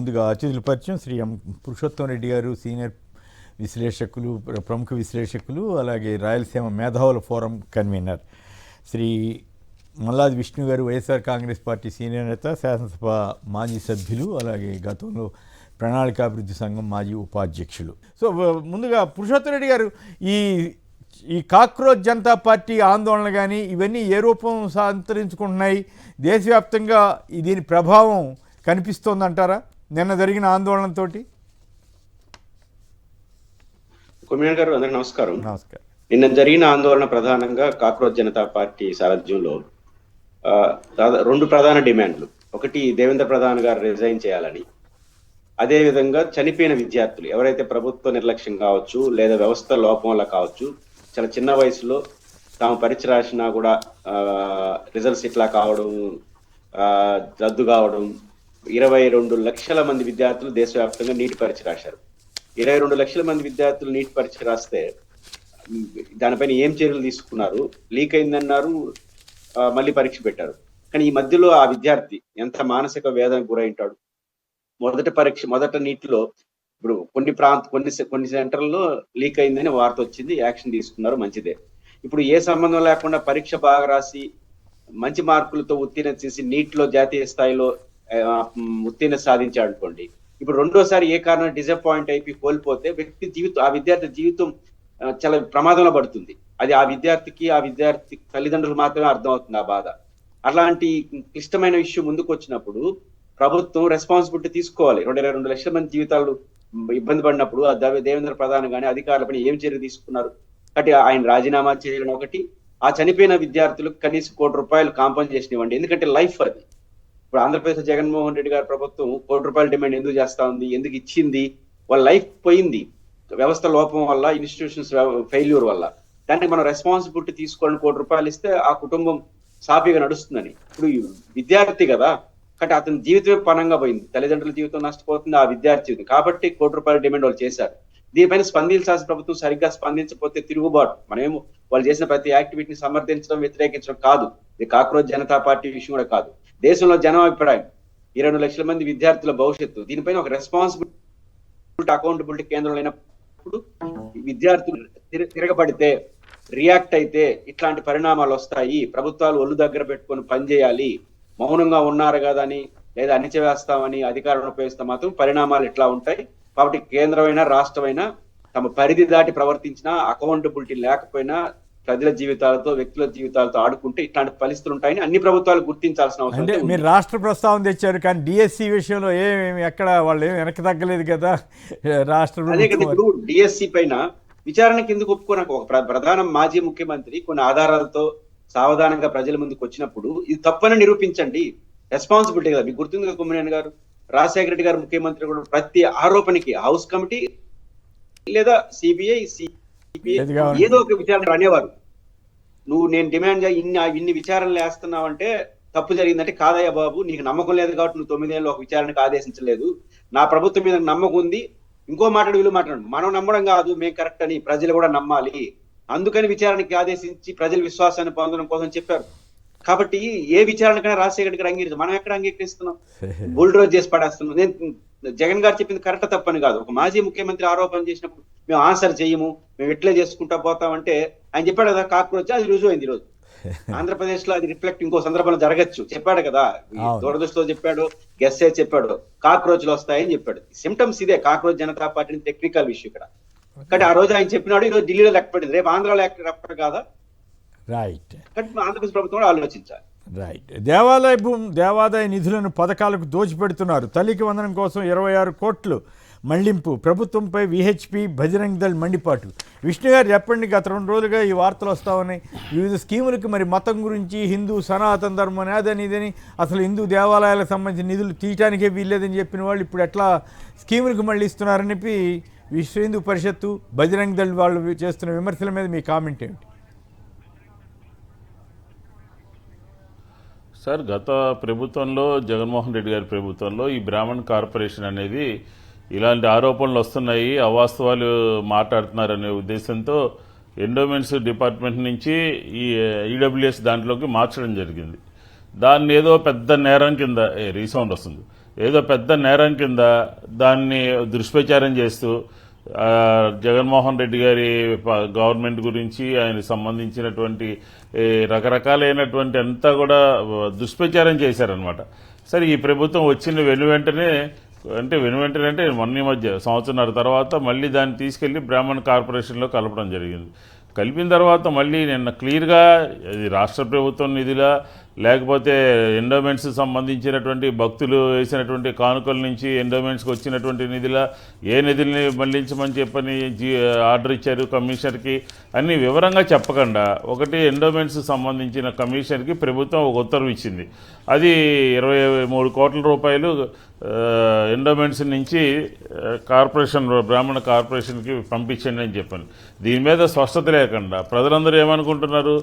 ముందుగా అతిథుల పరిచయం. శ్రీ ఎం పురుషోత్తం రెడ్డి గారు, సీనియర్ విశ్లేషకులు, ప్రముఖ విశ్లేషకులు, అలాగే రాయలసీమ మేధావుల ఫోరం కన్వీనర్. శ్రీ మల్లాది విష్ణు గారు, వైఎస్ఆర్ కాంగ్రెస్ పార్టీ సీనియర్ నేత, శాసనసభ మాజీ సభ్యులు, అలాగే గతంలో ప్రణాళికాభివృద్ధి సంఘం మాజీ ఉపాధ్యక్షులు. సో ముందుగా పురుషోత్తం రెడ్డి గారు, ఈ కాక్రోచ్ జనతా పార్టీ ఆందోళన కానీ ఇవన్నీ ఏ రూపం సంతరించుకుంటున్నాయి? దేశవ్యాప్తంగా దీని ప్రభావం కనిపిస్తోందంటారా నిన్న జరిగిన ఆందోళనతో? కొమ్మినేని గారు, అందరికీ నమస్కారం. నమస్కారం. నిన్న జరిగిన ఆందోళన ప్రధానంగా కాక్రోచ్ జనతా పార్టీ సారథ్యంలో రెండు ప్రధాన డిమాండ్లు. ఒకటి, దేవేంద్ర ప్రధాన్ గారు రిజైన్ చేయాలని, అదేవిధంగా చనిపోయిన విద్యార్థులు ఎవరైతే ప్రభుత్వ నిర్లక్ష్యం కావచ్చు లేదా వ్యవస్థ లోపం వల్ల కావచ్చు, చాలా చిన్న వయసులో తాము పరీక్ష రాసినా కూడా రిజల్ట్స్ ఇట్లా కావడం, రద్దు కావడం. 22 లక్షల మంది విద్యార్థులు దేశవ్యాప్తంగా నీట్ పరీక్ష రాశారు. 22 లక్షల మంది విద్యార్థులు నీట్ పరీక్ష రాస్తే దానిపైన ఏం చర్యలు తీసుకున్నారు? లీక్ అయిందన్నారు, మళ్ళీ పరీక్ష పెట్టారు. కానీ ఈ మధ్యలో ఆ విద్యార్థి ఎంత మానసిక వేదనకు గురైంటాడు. మొదట నీటిలో ఇప్పుడు కొన్ని సెంటర్లలో లీక్ అయిందని వార్త వచ్చింది, యాక్షన్ తీసుకున్నారు, మంచిదే. ఇప్పుడు ఏ సంబంధం లేకుండా పరీక్ష బాగా రాసి మంచి మార్కులతో ఉత్తీర్ణత చేసి నీటిలో జాతీయ స్థాయిలో ఉత్తీర్ణత సాధించాడు అనుకోండి, ఇప్పుడు రెండోసారి ఏ కారణం డిసప్పాయింట్ అయిపోయి కోల్పోతే ఆ విద్యార్థి జీవితం చాలా ప్రమాదంలో పడుతుంది. అది ఆ విద్యార్థి తల్లిదండ్రులు మాత్రమే అర్థం అవుతుంది ఆ బాధ. అలాంటి క్లిష్టమైన విషయం ముందుకు వచ్చినప్పుడు ప్రభుత్వం రెస్పాన్సిబిలిటీ తీసుకోవాలి. 22 లక్షల మంది జీవితాలు ఇబ్బంది పడినప్పుడు దేవేంద్ర ప్రధాన్ కానీ అధికారులపై ఏం చర్య తీసుకున్నారు? కాబట్టి ఆయన రాజీనామా చేయాలని ఒకటి, ఆ చనిపోయిన విద్యార్థులకు కనీసం ₹1 కోటి కాంపన్సేషన్ ఇవ్వండి. ఎందుకంటే లైఫ్ అది. ఇప్పుడు ఆంధ్రప్రదేశ్ జగన్మోహన్ రెడ్డి గారి ప్రభుత్వం ₹1 కోటి డిమాండ్ ఎందుకు చేస్తా ఉంది, ఎందుకు ఇచ్చింది? వాళ్ళ లైఫ్ పోయింది వ్యవస్థ లోపం వల్ల, ఇన్స్టిట్యూషన్స్ ఫెయిల్యూర్ వల్ల. దానికి మనం రెస్పాన్సిబిలిటీ తీసుకోవాలని ₹1 ఇస్తే ఆ కుటుంబం సాఫీగా నడుస్తుందని. ఇప్పుడు విద్యార్థి కదా, కాబట్టి అతని జీవితమే పణంగా పోయింది, తల్లిదండ్రుల జీవితం నష్టపోతుంది, ఆ విద్యార్థి జీవితం. కాబట్టి ₹1 డిమాండ్ వాళ్ళు చేశారు. దీనిపైన స్పందించాల్సిన ప్రభుత్వం సరిగ్గా స్పందించకపోతే తిరుగుబాటు. మనమేమో వాళ్ళు చేసిన ప్రతి యాక్టివిటీని సమర్థించడం, వ్యతిరేకించడం కాదు. ఇది కాక్రోచ్ జనతా పార్టీ విషయం కూడా కాదు. దేశంలో జనం అభిప్రాయం 22 లక్షల మంది విద్యార్థుల భవిష్యత్తు, దీనిపైన ఒక రెస్పాన్సిబిలిటీ, అకౌంటబిలిటీ కేంద్రం లేనప్పుడు విద్యార్థులు తిరగబడితే, రియాక్ట్ అయితే ఇట్లాంటి పరిణామాలు వస్తాయి. ప్రభుత్వాలు ఒళ్ళు దగ్గర పెట్టుకొని పనిచేయాలి. మౌనంగా ఉన్నారు కదా అని లేదా అణిచివేస్తామని అధికారం ఉపయోగిస్తే మాత్రం పరిణామాలు ఎట్లా ఉంటాయి. కాబట్టి కేంద్రమైనా రాష్ట్రమైనా తమ పరిధి దాటి ప్రవర్తించినా, అకౌంటబిలిటీ లేకపోయినా, ప్రజల జీవితాలతో, వ్యక్తుల జీవితాలతో ఆడుకుంటే ఇట్లాంటి పరిస్థితులు ఉంటాయని అన్ని ప్రభుత్వాలు గుర్తించాల్సిన అవసరం ఉంది. మీరు రాష్ట్ర ప్రస్తావన తెచ్చారు, కానీ డిఎస్సి విషయంలో ఎక్కడ వాళ్ళు వెనక్కి తగ్గలేదు కదా రాష్ట్ర. అదే కదా, ఇప్పుడు డిఎస్సి పైన విచారణకి ఎందుకు ఒప్పుకోనకు ఒక ప్రధాన మాజీ ముఖ్యమంత్రి కొన్ని ఆధారాలతో సావధానంగా ప్రజల ముందుకు వచ్చినప్పుడు ఇది తప్పని నిరూపించండి. రెస్పాన్సిబిలిటీ కదా. మీకు గుర్తుంది కదా కొమ్మినేని గారు, రాజశేఖర రెడ్డి గారు ముఖ్యమంత్రి కూడా ప్రతి ఆరోపణకి హౌస్ కమిటీ లేదా సిబిఐ ఏదో ఒక విచారణ అనేవారు. నేను డిమాండ్ ఇన్ని విచారణలు వేస్తున్నావంటే తప్పు జరిగిందంటే, కాదయ్య బాబు, నీకు నమ్మకం లేదు కాబట్టి నువ్వు 9 ఏళ్ళు ఒక విచారణకు ఆదేశించలేదు, నా ప్రభుత్వం మీద నమ్మకం ఉంది. ఇంకో వీళ్ళు మాట్లాడు, మనం నమ్మడం కాదు, మేము కరెక్ట్ అని ప్రజలు కూడా నమ్మాలి, అందుకని విచారణకి ఆదేశించి ప్రజల విశ్వాసాన్ని పొందడం కోసం చెప్పారు. కాబట్టి ఏ విచారణకైనా రాజశేఖర్ గారు అంగీకరించారు. మనం ఎక్కడ అంగీకరిస్తున్నాం? బుల్డ్రోజ్ చేసి పడేస్తున్నాం. నేను జగన్ గారు చెప్పింది కరెక్ట్ తప్పని కాదు. ఒక మాజీ ముఖ్యమంత్రి ఆరోపణ చేసినప్పుడు మేము ఆన్సర్ చేయము, మేము ఎట్లే చేసుకుంటా పోతామంటే ఆయన చెప్పాడు కదా, కాక్రోచ్, అది రుజువు అయింది. ఈరోజు ఆంధ్రప్రదేశ్ లో అది రిఫ్లెక్ట్ ఇంకో సందర్భంలో జరగచ్చు. చెప్పాడు కదా, దూరదృష్టిలో చెప్పాడు, గెస్ చెప్పాడు, కాక్రోచ్లు వస్తాయని చెప్పాడు. సిమ్టమ్స్ ఇదే. Cockroach Janata party technical issue ఇక్కడ. కానీ ఆ రోజు ఆయన చెప్పినాడు, ఈరోజు ఢిల్లీలో లెక్కపడింది, రేపు ఆంధ్రాలో లెక్క కాదా? రైట్. ఆంధ్రప్రదేశ్ ప్రభుత్వం ఆలోచించాలి. రైట్. దేవాదాయ నిధులను పథకాలకు దోచిపెడుతున్నారు. తల్లికి వందనం కోసం 26 కోట్లు మళ్లింపు. ప్రభుత్వంపై విహెచ్పి, బజరంగ్ దళ్ మండిపాటు. విష్ణు గారు చెప్పండి, గత 2 రోజులుగా ఈ వార్తలు వస్తా ఉన్నాయి. వివిధ స్కీములకు మరి మతం గురించి, హిందూ సనాతన ధర్మం అదని ఇదని, అసలు హిందూ దేవాలయాలకు సంబంధించిన నిధులు తీయటానికే వీల్లేదని చెప్పిన వాళ్ళు ఇప్పుడు ఎట్లా స్కీములకు మళ్ళీ ఇస్తున్నారని చెప్పి విశ్వ హిందూ పరిషత్తు, బజరంగ్ దళ్ వాళ్ళు చేస్తున్న విమర్శల మీద మీ కామెంట్ ఏమిటి? సార్, గత ప్రభుత్వంలో, జగన్మోహన్ రెడ్డి గారి ప్రభుత్వంలో ఈ బ్రాహ్మణ్ కార్పొరేషన్ అనేది ఇలాంటి ఆరోపణలు వస్తున్నాయి, అవాస్తవాలు మాట్లాడుతున్నారనే ఉద్దేశంతో ఎండోమెంట్స్ డిపార్ట్మెంట్ నుంచి ఈ ఈడబ్ల్యూఎస్ దాంట్లోకి మార్చడం జరిగింది. దాన్ని ఏదో పెద్ద నేరం కింద రీసౌండ్ వస్తుంది, ఏదో పెద్ద నేరం కింద దాన్ని దుష్ప్రచారం చేస్తూ జగన్మోహన్ రెడ్డి గారి గవర్నమెంట్ గురించి ఆయనకు సంబంధించినటువంటి రకరకాలైనటువంటి అంతా కూడా దుష్ప్రచారం చేశారనమాట. సరే, ఈ ప్రభుత్వం వచ్చిన వెనువెంటనే అంటే మొన్న మధ్య సంవత్సరాల తర్వాత మళ్ళీ దాన్ని తీసుకెళ్లి బ్రాహ్మణ్ కార్పొరేషన్లో కలపడం జరిగింది. కలిపిన తర్వాత మళ్ళీ నిన్న క్లియర్గా ఇది రాష్ట్ర ప్రభుత్వం నిధులా లేకపోతే ఎండోమెంట్స్ సంబంధించినటువంటి భక్తులు వేసినటువంటి కానుకల నుంచి ఎండోమెంట్స్కి వచ్చినటువంటి నిధుల ఏ నిధుల్ని మళ్లించమని చెప్పని ఆర్డర్ ఇచ్చారు కమిషనర్కి అన్ని వివరంగా చెప్పకుండా ఒకటి ఎండోమెంట్స్ సంబంధించిన కమిషనర్కి ప్రభుత్వం ఒక ఉత్తర్వు ఇచ్చింది. అది 23 కోట్ల రూపాయలు ఎండోమెంట్స్ నుంచి బ్రాహ్మణ కార్పొరేషన్కి పంపించండి అని చెప్పాను. దీని మీద స్పష్టత లేకుండా ప్రజలందరూ ఏమనుకుంటున్నారు,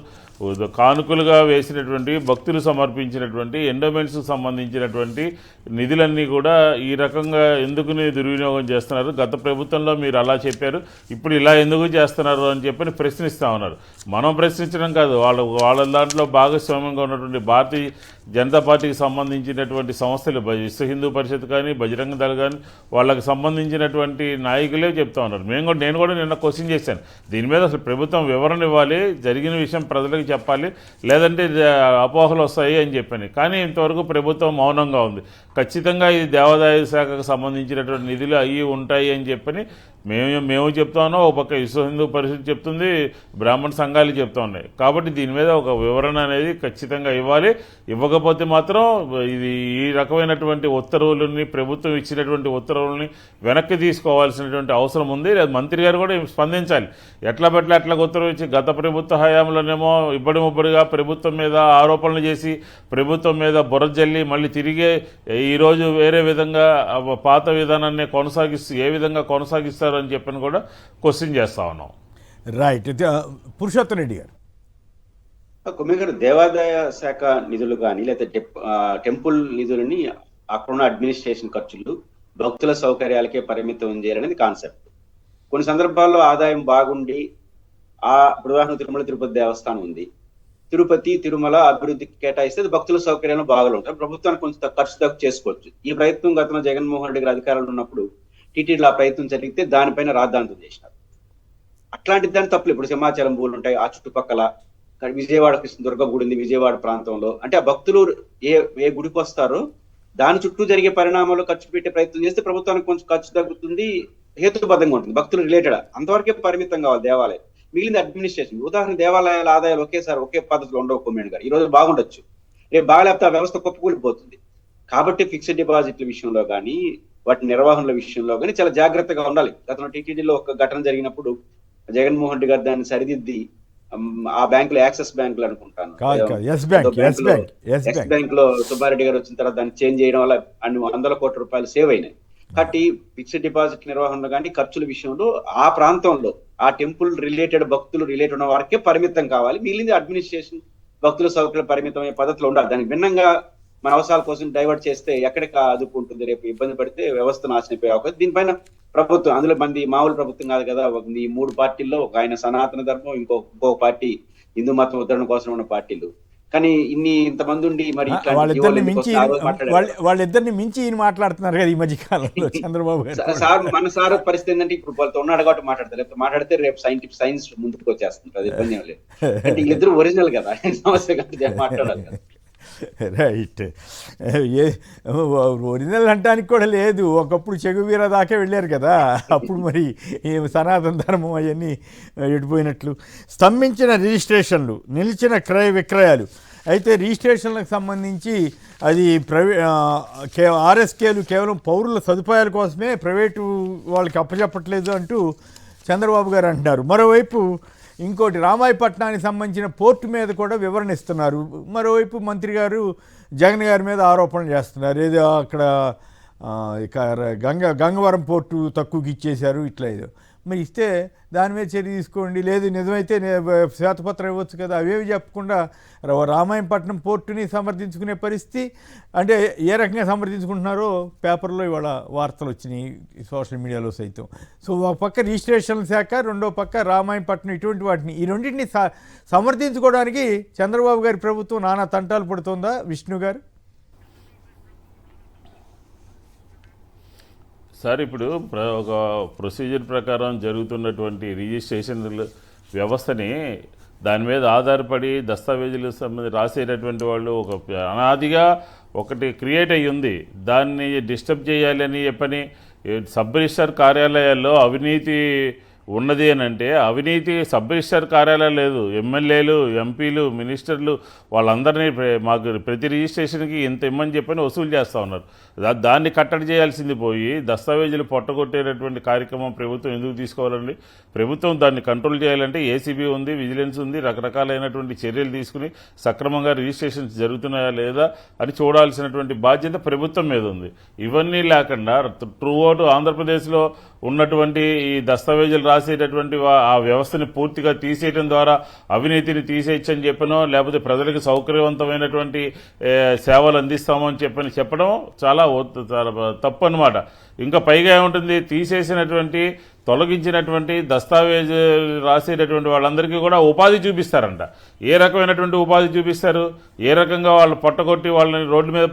కానుకలుగా వేసినటువంటి భక్తులు సమర్పించినటువంటి ఎండోమెంట్స్కి సంబంధించినటువంటి నిధులన్నీ కూడా ఈ రకంగా ఎందుకు దుర్వినియోగం చేస్తున్నారు, గత ప్రభుత్వంలో మీరు అలా చెప్పారు, ఇప్పుడు ఇలా ఎందుకు చేస్తున్నారు అని చెప్పని ప్రశ్నిస్తూ ఉన్నారు. మనం ప్రశ్నించడం కాదు, వాళ్ళ దాంట్లో భాగస్వామ్యంగా ఉన్నటువంటి భారతీయ జనతా పార్టీకి సంబంధించినటువంటి సంస్థలు, విశ్వ హిందూ పరిషత్ కానీ బజరంగ దళ కానీ వాళ్ళకి సంబంధించినటువంటి నాయకులే చెప్తా ఉన్నారు. నేను కూడా నిన్న క్వశ్చన్ చేశాను, దీని మీద అసలు ప్రభుత్వం వివరణ ఇవ్వాలి, జరిగిన విషయం ప్రజలకు చెప్పాలి, లేదంటే అపోహలు వస్తాయి అని చెప్పాను. కానీ ఇంతవరకు ప్రభుత్వం మౌనంగా ఉంది. ఖచ్చితంగా ఇది దేవాదాయ శాఖకు సంబంధించినటువంటి నిధులు అవి ఉంటాయి అని చెప్పని మేము చెప్తా ఉన్నాం, ఒక పక్క విశ్వ హిందూ పరిషత్ చెప్తుంది, బ్రాహ్మణ సంఘాలు చెప్తా ఉన్నాయి. కాబట్టి దీని మీద ఒక వివరణ అనేది ఖచ్చితంగా ఇవ్వాలి. ఇవ్వకపోతే మాత్రం ఇది ఈ రకమైనటువంటి ఉత్తర్వులని, ప్రభుత్వం ఇచ్చినటువంటి ఉత్తర్వులని వెనక్కి తీసుకోవాల్సినటువంటి అవసరం ఉంది. లేదా మంత్రి గారు కూడా స్పందించాలి. ఎట్లా ఉత్తర్వు ఇచ్చి గత ప్రభుత్వ హయాంలోనేమో ఇబ్బడిముబ్బడిగా ప్రభుత్వం మీద ఆరోపణలు చేసి ప్రభుత్వం మీద బురద జల్లి మళ్ళీ తిరిగే ఈరోజు వేరే విధంగా పాత విధానాన్ని ఏ విధంగా కొనసాగిస్తారు అని చెప్పని కూడా క్వశ్చన్ చేస్తా ఉన్నాం. రైట్. పురుషోత్తం రెడ్డి గారు, కొమ్మిగారు, దేవాదాయ శాఖ నిధులు కానీ లేకపోతే టెంపుల్ నిధులని అక్కడున్న అడ్మినిస్ట్రేషన్ ఖర్చులు భక్తుల సౌకర్యాలకే పరిమితం చేయాలనేది కాన్సెప్ట్. కొన్ని సందర్భాల్లో ఆదాయం బాగుండి ఉదాహరణ తిరుమల తిరుపతి దేవస్థానం ఉంది, తిరుపతి తిరుమల అభివృద్ధికి కేటాయిస్తే భక్తుల సౌకర్యాలు బాగా ఉంటాయి, ప్రభుత్వానికి కొంచెం ఖర్చు తక్కువ చేసుకోవచ్చు. ఈ ప్రయత్నం గతంలో జగన్మోహన్ రెడ్డి గారి అధికారంలో ఉన్నప్పుడు టీటీడీలో ఆ ప్రయత్నం జరిగితే దానిపైన రాద్ధాంతం చేసినారు. అట్లాంటి దాని తప్పులు ఇప్పుడు సింహాచలం భూములు ఉంటాయి, ఆ చుట్టుపక్కల విజయవాడ కృష్ణదుర్గ గుడి ఉంది విజయవాడ ప్రాంతంలో, అంటే ఆ భక్తులు ఏ గుడికి వస్తారో దాని చుట్టూ జరిగే పరిణామాలు ఖర్చు పెట్టే ప్రయత్నం చేస్తే ప్రభుత్వానికి కొంచెం ఖర్చు తగ్గుతుంది, హేతుబద్ధంగా ఉంటుంది, భక్తులు రిలేటెడ్ అంతవరకే పరిమితం కావాలి దేవాలయం. మిగిలిన అడ్మినిస్ట్రేషన్, ఉదాహరణ దేవాలయాల ఆదాయాలు ఒకే పద్ధతిలో ఉండవు. కొమ్మేణి గారు, ఈ రోజు బాగుండొచ్చు, రేపు బాగాలేకపోతే ఆ వ్యవస్థ కుప్పకూలిపోతుంది. కాబట్టి ఫిక్స్డ్ డిపాజిట్ల విషయంలో కానీ వాటి నిర్వహణల విషయంలో కానీ చాలా జాగ్రత్తగా ఉండాలి. గతంలో టీటీడీలో ఒక ఘటన జరిగినప్పుడు జగన్మోహన్ రెడ్డి గారు దాన్ని సరిదిద్ది ఆ బ్యాంకులో యాక్సిస్ బ్యాంకులు అనుకుంటాను ఎస్ బ్యాంక్ లో సుబ్బారెడ్డి గారు వచ్చిన తర్వాత దాన్ని చేంజ్ చేయడం వల్ల అన్ని 100 కోట్ల రూపాయలు సేవ్ అయినాయి. కాబట్టి ఫిక్స్డ్ డిపాజిట్ నిర్వహణలో కానీ ఖర్చుల విషయంలో ఆ ప్రాంతంలో ఆ టెంపుల్ రిలేటెడ్ భక్తులు రిలేటెడ్ ఉన్న వారికే పరిమితం కావాలి. మిగిలింది అడ్మినిస్ట్రేషన్ భక్తుల సౌకర్యాలు పరిమితం అయ్యే పద్ధతిలో ఉండాలి. దానికి భిన్నంగా మన అవసరాల కోసం డైవర్ట్ చేస్తే ఎక్కడికి అదుపుంటుంది, రేపు ఇబ్బంది పడితే వ్యవస్థ నాశనైపోయే అవకాశం. దీనిపైన ప్రభుత్వం, అందులో మంది మామూలు ప్రభుత్వం కాదు కదా, ఈ 3 పార్టీల్లో ఒక ఆయన సనాతన ధర్మం, ఇంకో పార్టీ హిందూ మతం ఉద్ధరణ కోసం ఉన్న పార్టీలు, కానీ ఇంతమంది ఉండి మరి వాళ్ళిద్దరిని మించి ఈయన మాట్లాడుతున్నారు కదా ఈ మధ్య కాలంలో చంద్రబాబు గారు. మన సార్ పరిస్థితి ఏంటంటే ఇప్పుడు వాళ్ళతో ఉన్నాడు కాబట్టి మాట్లాడతారు, లేకపోతే మాట్లాడితే రేపు సైన్స్ ముందుకు వచ్చేస్తుంటారు, అది ఇబ్బంది ఏం లేదు. అంటే వీళ్ళిద్దరు ఒరిజినల్ కదా, సమస్య కంటే మాట్లాడాలి కదా. రైట్. ఒరిజినల్ అంటానికి కూడా లేదు, ఒకప్పుడు చెగువీర దాకా వెళ్ళారు కదా, అప్పుడు మరి సనాతన ధర్మం అవన్నీ ఎడిపోయినట్లు. స్తంభించిన రిజిస్ట్రేషన్లు, నిలిచిన క్రయ విక్రయాలు. అయితే రిజిస్ట్రేషన్లకు సంబంధించి అది ఆర్ఎస్కేలు కేవలం పౌరుల సదుపాయాల కోసమే, ప్రైవేటు వాళ్ళకి అప్పచెప్పట్లేదు అంటూ చంద్రబాబు గారు అంటున్నారు. మరోవైపు ఇంకోటి రామాయపట్నానికి సంబంధించిన పోర్టు మీద కూడా వివరణ ఇస్తున్నారు. మరోవైపు మంత్రి గారు జగన్ గారి మీద ఆరోపణలు చేస్తున్నారు, ఏదో అక్కడ గంగవరం పోర్టు తక్కువకి ఇచ్చేశారు ఇట్లా ఏదో. మరి ఇస్తే దాని మీద చర్య తీసుకోండి, లేదు నిజమైతే శ్వేతపత్రం ఇవ్వచ్చు కదా, అవేవి చెప్పకుండా రామాయంపట్నం పోర్టుని సమర్థించుకునే పరిస్థితి. అంటే ఏ రకంగా సమర్థించుకుంటున్నారో పేపర్లో ఇవాళ వార్తలు వచ్చినాయి, సోషల్ మీడియాలో సైతం. సో ఒక పక్క రిజిస్ట్రేషన్ శాఖ, రెండో పక్క రామాయంపట్నం, ఇటువంటి వాటిని ఈ రెండింటిని సమర్థించుకోవడానికి చంద్రబాబు గారి ప్రభుత్వం నానా తంటాలు పడుతోందా విష్ణు గారు? సార్, ఇప్పుడు ఒక ప్రొసీజర్ ప్రకారం జరుగుతున్నటువంటి రిజిస్ట్రేషన్ వ్యవస్థని దాని మీద ఆధారపడి దస్తావేజులు రాసేటటువంటి వాళ్ళు ఒక అనాదిగా ఒకటి క్రియేట్ అయ్యి ఉంది. దాన్ని డిస్టర్బ్ చేయాలని చెప్పని సబ్ రిజిస్టర్ కార్యాలయాల్లో అవినీతి ఉన్నది అని అంటే, అవినీతి సబ్ రిజిస్టర్ కార్యాలయం లేదు, ఎమ్మెల్యేలు, ఎంపీలు, మినిస్టర్లు వాళ్ళందరినీ మాకు ప్రతి రిజిస్ట్రేషన్కి ఇంత ఇమ్మని చెప్పని వసూలు చేస్తూ ఉన్నారు. దాన్ని కట్టడి చేయాల్సింది పోయి దస్తావేజులు పొట్టగొట్టేటటువంటి కార్యక్రమం ప్రభుత్వం ఎందుకు తీసుకోవాలండి? ప్రభుత్వం దాన్ని కంట్రోల్ చేయాలంటే ఏసీబీ ఉంది, విజిలెన్స్ ఉంది, రకరకాలైనటువంటి చర్యలు తీసుకుని సక్రమంగా రిజిస్ట్రేషన్స్ జరుగుతున్నాయా లేదా అని చూడాల్సినటువంటి బాధ్యత ప్రభుత్వం మీద ఉంది. ఇవన్నీ లేకుండా త్రూ అవుట్ ఆంధ్రప్రదేశ్లో ఉన్నటువంటి ఈ దస్తావేజులు రాసేటటువంటి ఆ వ్యవస్థని పూర్తిగా తీసేయడం ద్వారా అవినీతిని తీసేయచ్చని చెప్పనో, లేకపోతే ప్రజలకు సౌకర్యవంతమైనటువంటి సేవలు అందిస్తామని చెప్పడం చాలా తప్పు అన్నమాట. ఇంకా పైగా ఏముంటుంది, తీసేసినటువంటి తొలగించినటువంటి దస్తావేజు రాసేటటువంటి వాళ్ళందరికీ కూడా ఉపాధి చూపిస్తారంట. ఏ రకమైనటువంటి ఉపాధి చూపిస్తారు? ఏ రకంగా వాళ్ళు పొట్టగొట్టి వాళ్ళని రోడ్డు మీద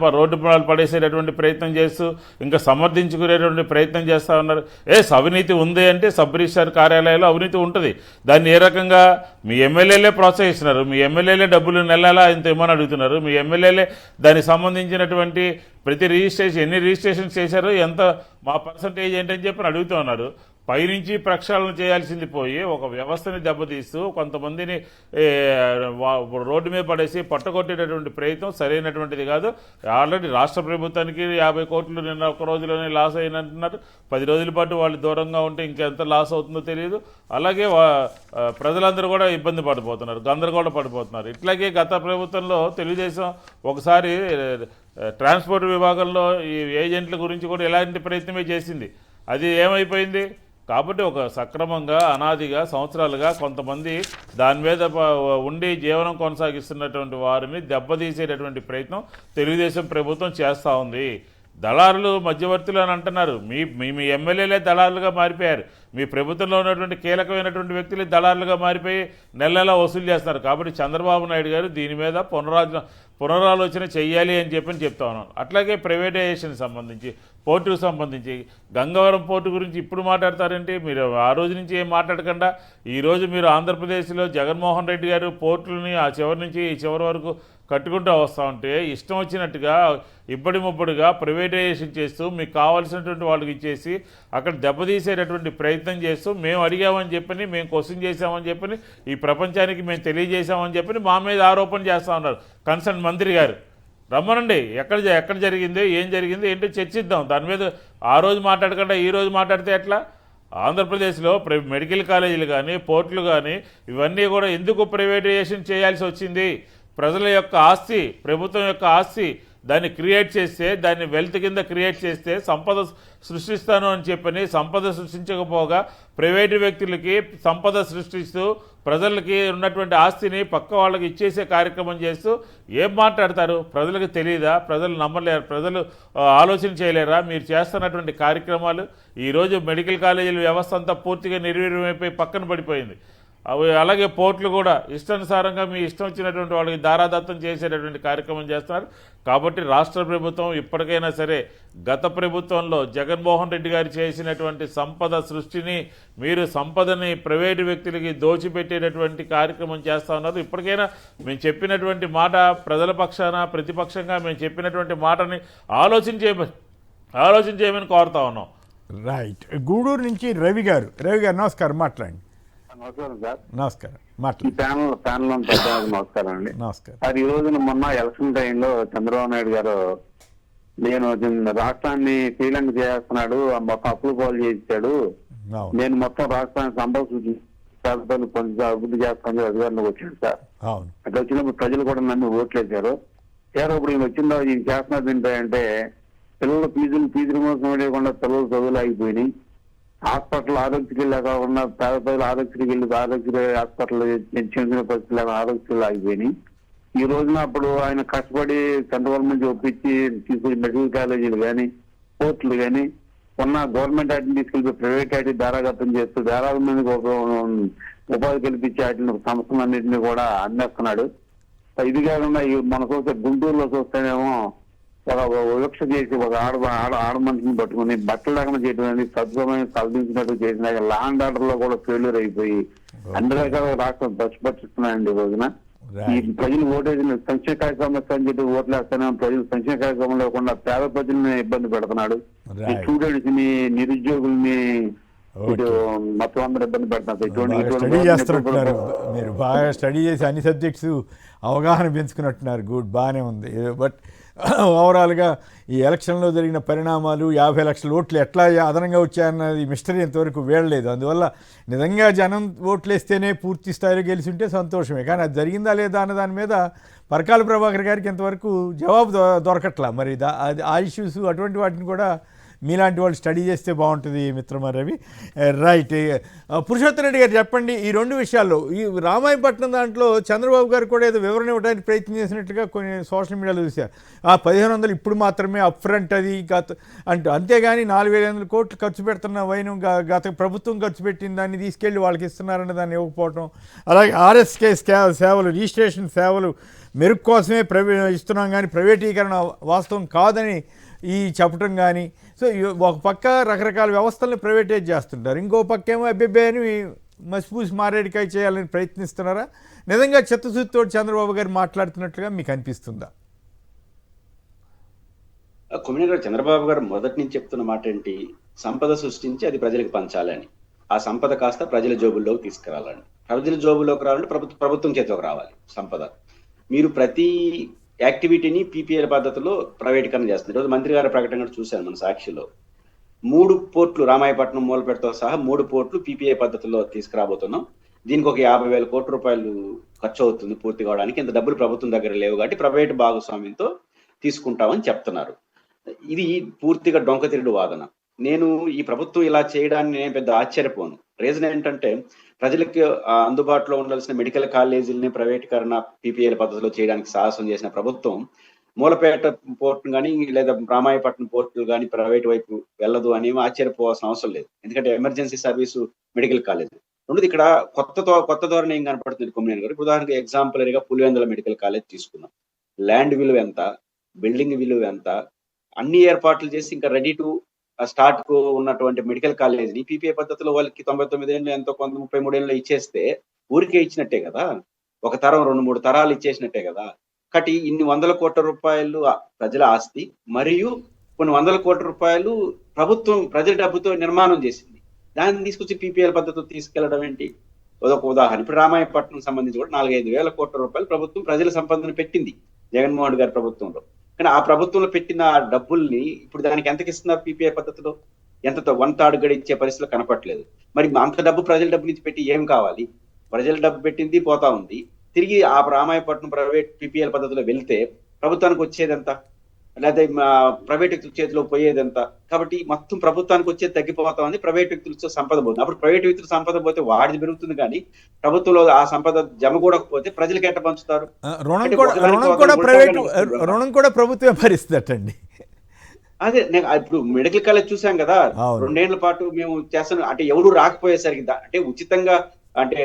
పడేసేటటువంటి ప్రయత్నం చేస్తూ ఇంకా సమర్థించుకునేటువంటి ప్రయత్నం చేస్తూ ఉన్నారు. అవినీతి ఉంది అంటే సబ్ రిజిస్ట్రార్ కార్యాలయాల్లో అవినీతి ఉంటుంది. దాన్ని ఏ రకంగా మీ ఎమ్మెల్యేలే ప్రోత్సహిస్తున్నారు, మీ ఎమ్మెల్యేలే డబ్బులు నెలలా ఇంత ఇమ్మని అడుగుతున్నారు, మీ ఎమ్మెల్యేలే దానికి సంబంధించినటువంటి ప్రతి రిజిస్ట్రేషన్ ఎన్ని రిజిస్ట్రేషన్స్ చేశారు, ఎంత మా పర్సంటేజ్ ఏంటని చెప్పి అడుగుతూ ఉన్నారు. పైనుంచి ప్రక్షాళన చేయాల్సింది పోయి ఒక వ్యవస్థని దెబ్బతీస్తూ కొంతమందిని రోడ్డు మీద పడేసి పట్టగొట్టేటటువంటి ప్రయత్నం సరైనటువంటిది కాదు. ఆల్రెడీ రాష్ట్ర ప్రభుత్వానికి 50 కోట్లు నిన్న ఒక రోజులోనే లాస్ అయినంటున్నారు. 10 రోజుల పాటు వాళ్ళు దూరంగా ఉంటే ఇంకెంత లాస్ అవుతుందో తెలియదు. అలాగే ప్రజలందరూ కూడా ఇబ్బంది పడిపోతున్నారు, గందరగోళ పడిపోతున్నారు. ఇట్లాగే గత ప్రభుత్వంలో తెలుగుదేశం ఒకసారి ట్రాన్స్పోర్ట్ విభాగంలో ఈ ఏజెంట్ల గురించి కూడా ఎలాంటి ప్రయత్నమే చేసింది. అది ఏమైపోయింది? కాబట్టి ఒక సక్రమంగా అనాదిగా సంవత్సరాలుగా కొంతమంది దాని మీద ఉండి జీవనం కొనసాగిస్తున్నటువంటి వారిని దెబ్బతీసేటటువంటి ప్రయత్నం తెలుగుదేశం ప్రభుత్వం చేస్తూ ఉంది. దళారులు, మధ్యవర్తులు అని అంటున్నారు. మీ ఎమ్మెల్యేలే దళారులుగా మారిపోయారు. మీ ప్రభుత్వంలో ఉన్నటువంటి కీలకమైనటువంటి వ్యక్తులు దళారులుగా మారిపోయి నెల వసూలు చేస్తున్నారు. కాబట్టి చంద్రబాబు నాయుడు గారు దీని మీద పునరాలోచన చెయ్యాలి అని చెప్తా ఉన్నాను. అట్లాగే ప్రైవేటైజేషన్ సంబంధించి, పోర్టుకు సంబంధించి, గంగవరం పోర్టు గురించి ఇప్పుడు మాట్లాడతారంటే మీరు ఆ రోజు నుంచి ఏం మాట్లాడకుండా ఈరోజు మీరు ఆంధ్రప్రదేశ్లో జగన్మోహన్ రెడ్డి గారు పోర్టులని ఆ చివరి నుంచి ఈ చివరి వరకు కట్టుకుంటూ వస్తూ ఉంటే ఇష్టం వచ్చినట్టుగా ఇబ్బడి ముబ్బడిగా ప్రైవేటైజేషన్ చేస్తూ మీకు కావాల్సినటువంటి వాళ్ళకి ఇచ్చేసి అక్కడ దెబ్బతీసేటటువంటి ప్రయత్నం చేస్తూ మేము అడిగామని చెప్పని, మేము క్వశ్చన్ చేశామని చెప్పని, ఈ ప్రపంచానికి మేము తెలియజేశామని చెప్పని మా మీద ఆరోపణ చేస్తూ ఉన్నారు కన్సర్న్ మంత్రి గారు. రమ్మనండి, ఎక్కడ జరిగింది, ఏం జరిగింది ఏంటో చర్చిద్దాం. దాని మీద ఆ రోజు మాట్లాడకుండా ఈ రోజు మాట్లాడితే ఎట్లా? ఆంధ్రప్రదేశ్లో మెడికల్ కాలేజీలు కానీ, పోర్టులు కానీ ఇవన్నీ కూడా ఎందుకు ప్రైవేటైజేషన్ చేయాల్సి వచ్చింది? ప్రజల యొక్క ఆస్తి, ప్రభుత్వం యొక్క ఆస్తి, దాన్ని క్రియేట్ చేస్తే, దాన్ని వెల్త్ కింద క్రియేట్ చేస్తే సంపద సృష్టిస్తాను అని చెప్పని సంపద సృష్టించకపోగా ప్రైవేటు వ్యక్తులకి సంపద సృష్టిస్తూ ప్రజలకి ఉన్నటువంటి ఆస్తిని పక్క వాళ్ళకి ఇచ్చేసే కార్యక్రమం చేస్తూ ఏం మాట్లాడతారు? ప్రజలకు తెలియదా? ప్రజలు నమ్మలేరు? ప్రజలు ఆలోచన చేయలేరా? మీరు చేస్తున్నటువంటి కార్యక్రమాలు ఈరోజు మెడికల్ కాలేజీల వ్యవస్థ అంతా పూర్తిగా నిర్వీర్యమైపోయి పక్కన పడిపోయింది. అలాగే పోర్టులు కూడా ఇష్టానుసారంగా మీ ఇష్టం వచ్చినటువంటి వాళ్ళకి దారాదత్తం చేసేటటువంటి కార్యక్రమం చేస్తున్నారు. కాబట్టి రాష్ట్ర ప్రభుత్వం ఇప్పటికైనా సరే గత ప్రభుత్వంలో జగన్మోహన్ రెడ్డి గారు చేసినటువంటి సంపద సృష్టిని, మీరు సంపదని ప్రైవేటు వ్యక్తులకి దోచిపెట్టేటటువంటి కార్యక్రమం చేస్తూ ఉన్నారు. ఇప్పటికైనా మేము చెప్పినటువంటి మాట ప్రజల పక్షాన, ప్రతిపక్షంగా మేము చెప్పినటువంటి మాటని ఆలోచన చేయమని కోరుతా ఉన్నాం. రైట్. గూడూరు నుంచి రవి గారు నమస్కారం, మాట్లాడండి. నమస్కారం సార్. నమస్కారం, నమస్కారం అండి. నమస్కారం. సార్, ఈ రోజున మొన్న ఎలక్షన్ టైంలో చంద్రబాబు నాయుడు గారు నేను రాష్ట్రాన్ని శ్రీలంక చేస్తున్నాడు, మొత్తం అప్పులు పాలు చేయించాడు, నేను మొత్తం రాష్ట్రాన్ని సంపద పొంది అభివృద్ధి చేస్తాను అధికారంలోకి వచ్చాడు సార్. అట్లా వచ్చినప్పుడు ప్రజలు కూడా నన్ను ఓట్లేశారు. ఇప్పుడు ఈయన వచ్చిందో ఈయన చేస్తున్నది ఏంటంటే పిల్లలు ఫీజుల కోసం వేయకుండా పిల్లలు చదువులు ఆగిపోయినాయి. హాస్పిటల్ ఆరోగ్యశ్రీ కాకుండా పేద ప్రజలు ఆరోగ్య హాస్పిటల్ చెందిన పరిస్థితులు ఆరోగ్యశ్రీలు ఆగిపోయినాయి. ఈ రోజున అప్పుడు ఆయన కష్టపడి సెంట్రల్ గవర్నమెంట్ ఒప్పించి తీసుకొచ్చి మెడికల్ కాలేజీలు కానీ కోర్టులు కానీ ఉన్న గవర్నమెంట్ వాటిని తీసుకెళ్ళి ప్రైవేట్ వాటి ధారాగతం చేస్తూ వేలాది మందికి ఉపాధి కల్పించే వాటిని సంస్థలన్నింటినీ కూడా అందేస్తున్నాడు. ఇది కాకుండా మన చూస్తే గుంటూరులో చూస్తేనేమో ఒక వివక్ష చేసి ఒక ఆడ మనిషిని పట్టుకుని బట్టలు లేకుండా చేయడం అనేది సద్గమైన తలదించినట్టు చేసిన ల్యాండ్ ఆర్డర్ లో కూడా ఫెయిల్యూర్ అయిపోయి అన్ని రకాల రాష్ట్రం పచ్చిపట్టిస్తున్నాయండి ఈ రోజున. ఈ ప్రజలు ఓటేజ్ సంక్షేమ కార్యక్రమం అని చెప్పి ఓట్లు వేస్తానే ప్రజలు సంక్షేమ కార్యక్రమం లేకుండా పేద ప్రజల్ని ఇబ్బంది పెడుతున్నాడు. స్టూడెంట్స్ ని నిరుద్యోగుల్ని మొత్తం అందరూ ఇబ్బంది పెడుతున్నారు. స్టడీ చేస్తున్నట్టున్నారు మీరు, బాగా స్టడీ చేసి అన్ని సబ్జెక్ట్స్ అవగాహన పెంచుకున్నట్టున్నారు. గుడ్, బాగానే ఉంది. బట్ ఓవరాల్గా ఈ ఎలక్షన్లో జరిగిన పరిణామాలు 50 లక్షల ఓట్లు ఎట్లా అదనంగా వచ్చాయన్నది మిస్టరీ ఇంతవరకు వేయలేదు. అందువల్ల నిజంగా జనం ఓట్లు వేస్తేనే పూర్తి స్థాయిలో గెలిచి ఉంటే సంతోషమే, కానీ అది జరిగిందా లేదా అన్న దాని మీద పరకాల ప్రభాకర్ గారికి ఇంతవరకు జవాబు దొరకట్లా. మరి అది ఆ ఇష్యూస్ అటువంటి వాటిని కూడా మీలాంటి వాళ్ళు స్టడీ చేస్తే బాగుంటుంది మిత్రమా రవి. రైట్, పురుషోత్తమ రెడ్డి గారు చెప్పండి ఈ రెండు విషయాల్లో. ఈ రామాయపట్నం దాంట్లో చంద్రబాబు గారు కూడా ఏదో వివరణ ఇవ్వడానికి ప్రయత్నం చేసినట్టుగా కొన్ని సోషల్ మీడియాలో చూశారు. 1500 ఇప్పుడు మాత్రమే అప్ ఫ్రంట్ అది అంతేగాని 4500 కోట్లు ఖర్చు పెడుతున్న వైను గత ప్రభుత్వం ఖర్చు పెట్టిన దాన్ని తీసుకెళ్ళి వాళ్ళకి ఇస్తున్నారన్న దాన్ని ఇవ్వకపోవటం, అలాగే ఆర్ఎస్కే సేవలు రిజిస్ట్రేషన్ సేవలు మెరుగు కోసమే ఇస్తున్నాం కానీ ప్రైవేటీకరణ వాస్తవం కాదని ఈ చెప్పటం కానీ. సో ఒక పక్క రకరకాల వ్యవస్థలను ప్రైవేటైజ్ చేస్తుంటారు, ఇంకో పక్క ఏమో అబ్బెబ్బే మసిపూసి మారేడికాయ చేయాలని ప్రయత్నిస్తున్నారా? నిజంగా చిత్తశుద్ధితో చంద్రబాబు గారు మాట్లాడుతున్నట్లుగా మీకు అనిపిస్తుందా? కొమ్మినేని గారు, చంద్రబాబు గారు మొదటి నుంచి చెప్తున్న మాట ఏంటి? సంపద సృష్టించి అది ప్రజలకు పంచాలని, ఆ సంపద కాస్త ప్రజల జోబుల్లోకి తీసుకురావాలని. ప్రజల జోబుల్లోకి రావాలంటే ప్రభుత్వం చేతిలోకి రావాలి సంపద. మీరు ప్రతి యాక్టివిటీని పీపీఎల్ పద్ధతిలో ప్రైవేటీకరణ చేస్తుంది. ఈరోజు మంత్రి గారి ప్రకటన కూడా చూశాను మన సాక్షిలో. 3 పోర్ట్లు రామాయపట్నం మూలపేటతో సహా 3 పోర్ట్లు పీపీఐ పద్ధతిలో తీసుకురాబోతున్నాం. దీనికి ఒక 50,000 కోట్ల రూపాయలు ఖర్చు అవుతుంది పూర్తి కావడానికి. ఇంత డబ్బులు ప్రభుత్వం దగ్గర లేవు కాబట్టి ప్రైవేట్ భాగస్వామ్యంతో తీసుకుంటామని చెప్తున్నారు. ఇది పూర్తిగా డొంకతిరుడు వాదన. నేను ఈ ప్రభుత్వం ఇలా చేయడాన్ని నేను పెద్ద ఆశ్చర్యపోను. రీజన్ ఏంటంటే ప్రజలకు అందుబాటులో ఉండాల్సిన మెడికల్ కాలేజీలని ప్రైవేటీకరణ పీపీఎల్ పద్ధతిలో చేయడానికి సాహసం చేసిన ప్రభుత్వం మూలపేట పోర్టు కానీ లేదా రామాయపట్నం పోర్టులు కానీ ప్రైవేట్ వైపు వెళ్ళదు అని ఆశ్చర్యపోవాల్సిన అవసరం లేదు. ఎందుకంటే ఎమర్జెన్సీ సర్వీసు మెడికల్ కాలేజ్ రెండోది ఇక్కడ కొత్త ధోరణి ఏం కనపడుతుంది కొమ్మినేని గారు. ఉదాహరణకు ఎగ్జాంపులరీగా పులివెందుల మెడికల్ కాలేజ్ తీసుకున్నాం. ల్యాండ్ విలువ ఎంత, బిల్డింగ్ విలువ ఎంత, అన్ని ఏర్పాట్లు చేసి ఇంకా రెడీ టు స్టార్ట్ కు ఉన్నటువంటి మెడికల్ కాలేజీని పీపీఐ పద్ధతిలో వాళ్ళకి 99 ఏళ్ళు ఎంతో 33 ఏళ్ళు ఇచ్చేస్తే ఊరికే ఇచ్చినట్టే కదా. ఒక తరం 2-3 తరాలు ఇచ్చేసినట్టే కదా. కాబట్టి ఇన్ని 100 కోట్ల రూపాయలు ప్రజల ఆస్తి మరియు కొన్ని 100 కోట్ల రూపాయలు ప్రభుత్వం ప్రజల డబ్బుతో నిర్మాణం చేసింది. దాన్ని తీసుకొచ్చి పీపీఎల్ పద్ధతితో తీసుకెళ్లడం ఏంటి? ఒక ఉదాహరణ, ఇప్పుడు రామాయపట్నం సంబంధించి కూడా 4-5 వేల కోట్ల రూపాయలు ప్రభుత్వం ప్రజల సంపదను పెట్టింది జగన్మోహన్ గారి ప్రభుత్వంలో. కానీ ఆ ప్రభుత్వంలో పెట్టిన డబ్బుల్ని ఇప్పుడు దానికి ఎంతకి ఇస్తున్నారు పీపీఐ పద్ధతిలో? ఎంతతో 1/3 గడి ఇచ్చే పరిస్థితిలో కనపట్లేదు. మరి అంత డబ్బు ప్రజల డబ్బు నుంచి పెట్టి ఏం కావాలి? ప్రజల డబ్బు పెట్టింది పోతా ఉంది. తిరిగి ఆ రామాయపట్నం ప్రైవేట్ పీపీఎల్ పద్ధతిలో వెళ్తే ప్రభుత్వానికి వచ్చేది ఎంత, లేదా ప్రైవేట్ వ్యక్తుల చేతిలో పోయేది ఎంత? కాబట్టి మొత్తం ప్రభుత్వానికి వచ్చేది తగ్గిపోతా ఉంది, ప్రైవేట్ వ్యక్తులతో సంపద పోతుంది. అప్పుడు ప్రైవేట్ వ్యక్తుల సంపద పోతే వాడిది పెరుగుతుంది, కానీ ప్రభుత్వంలో ఆ సంపద జమ కూడకపోతే ప్రజలకి ఎట్ట పంచుతారు? రుణం కూడా ప్రభుత్వమే భరిస్తుందటండి. అదే ఇప్పుడు మెడికల్ కాలేజ్ చూసాం కదా, 2 ఏళ్ల పాటు మేము చేస్తాం అంటే ఎవరు రాకపోయేసరికి అంటే ఉచితంగా అంటే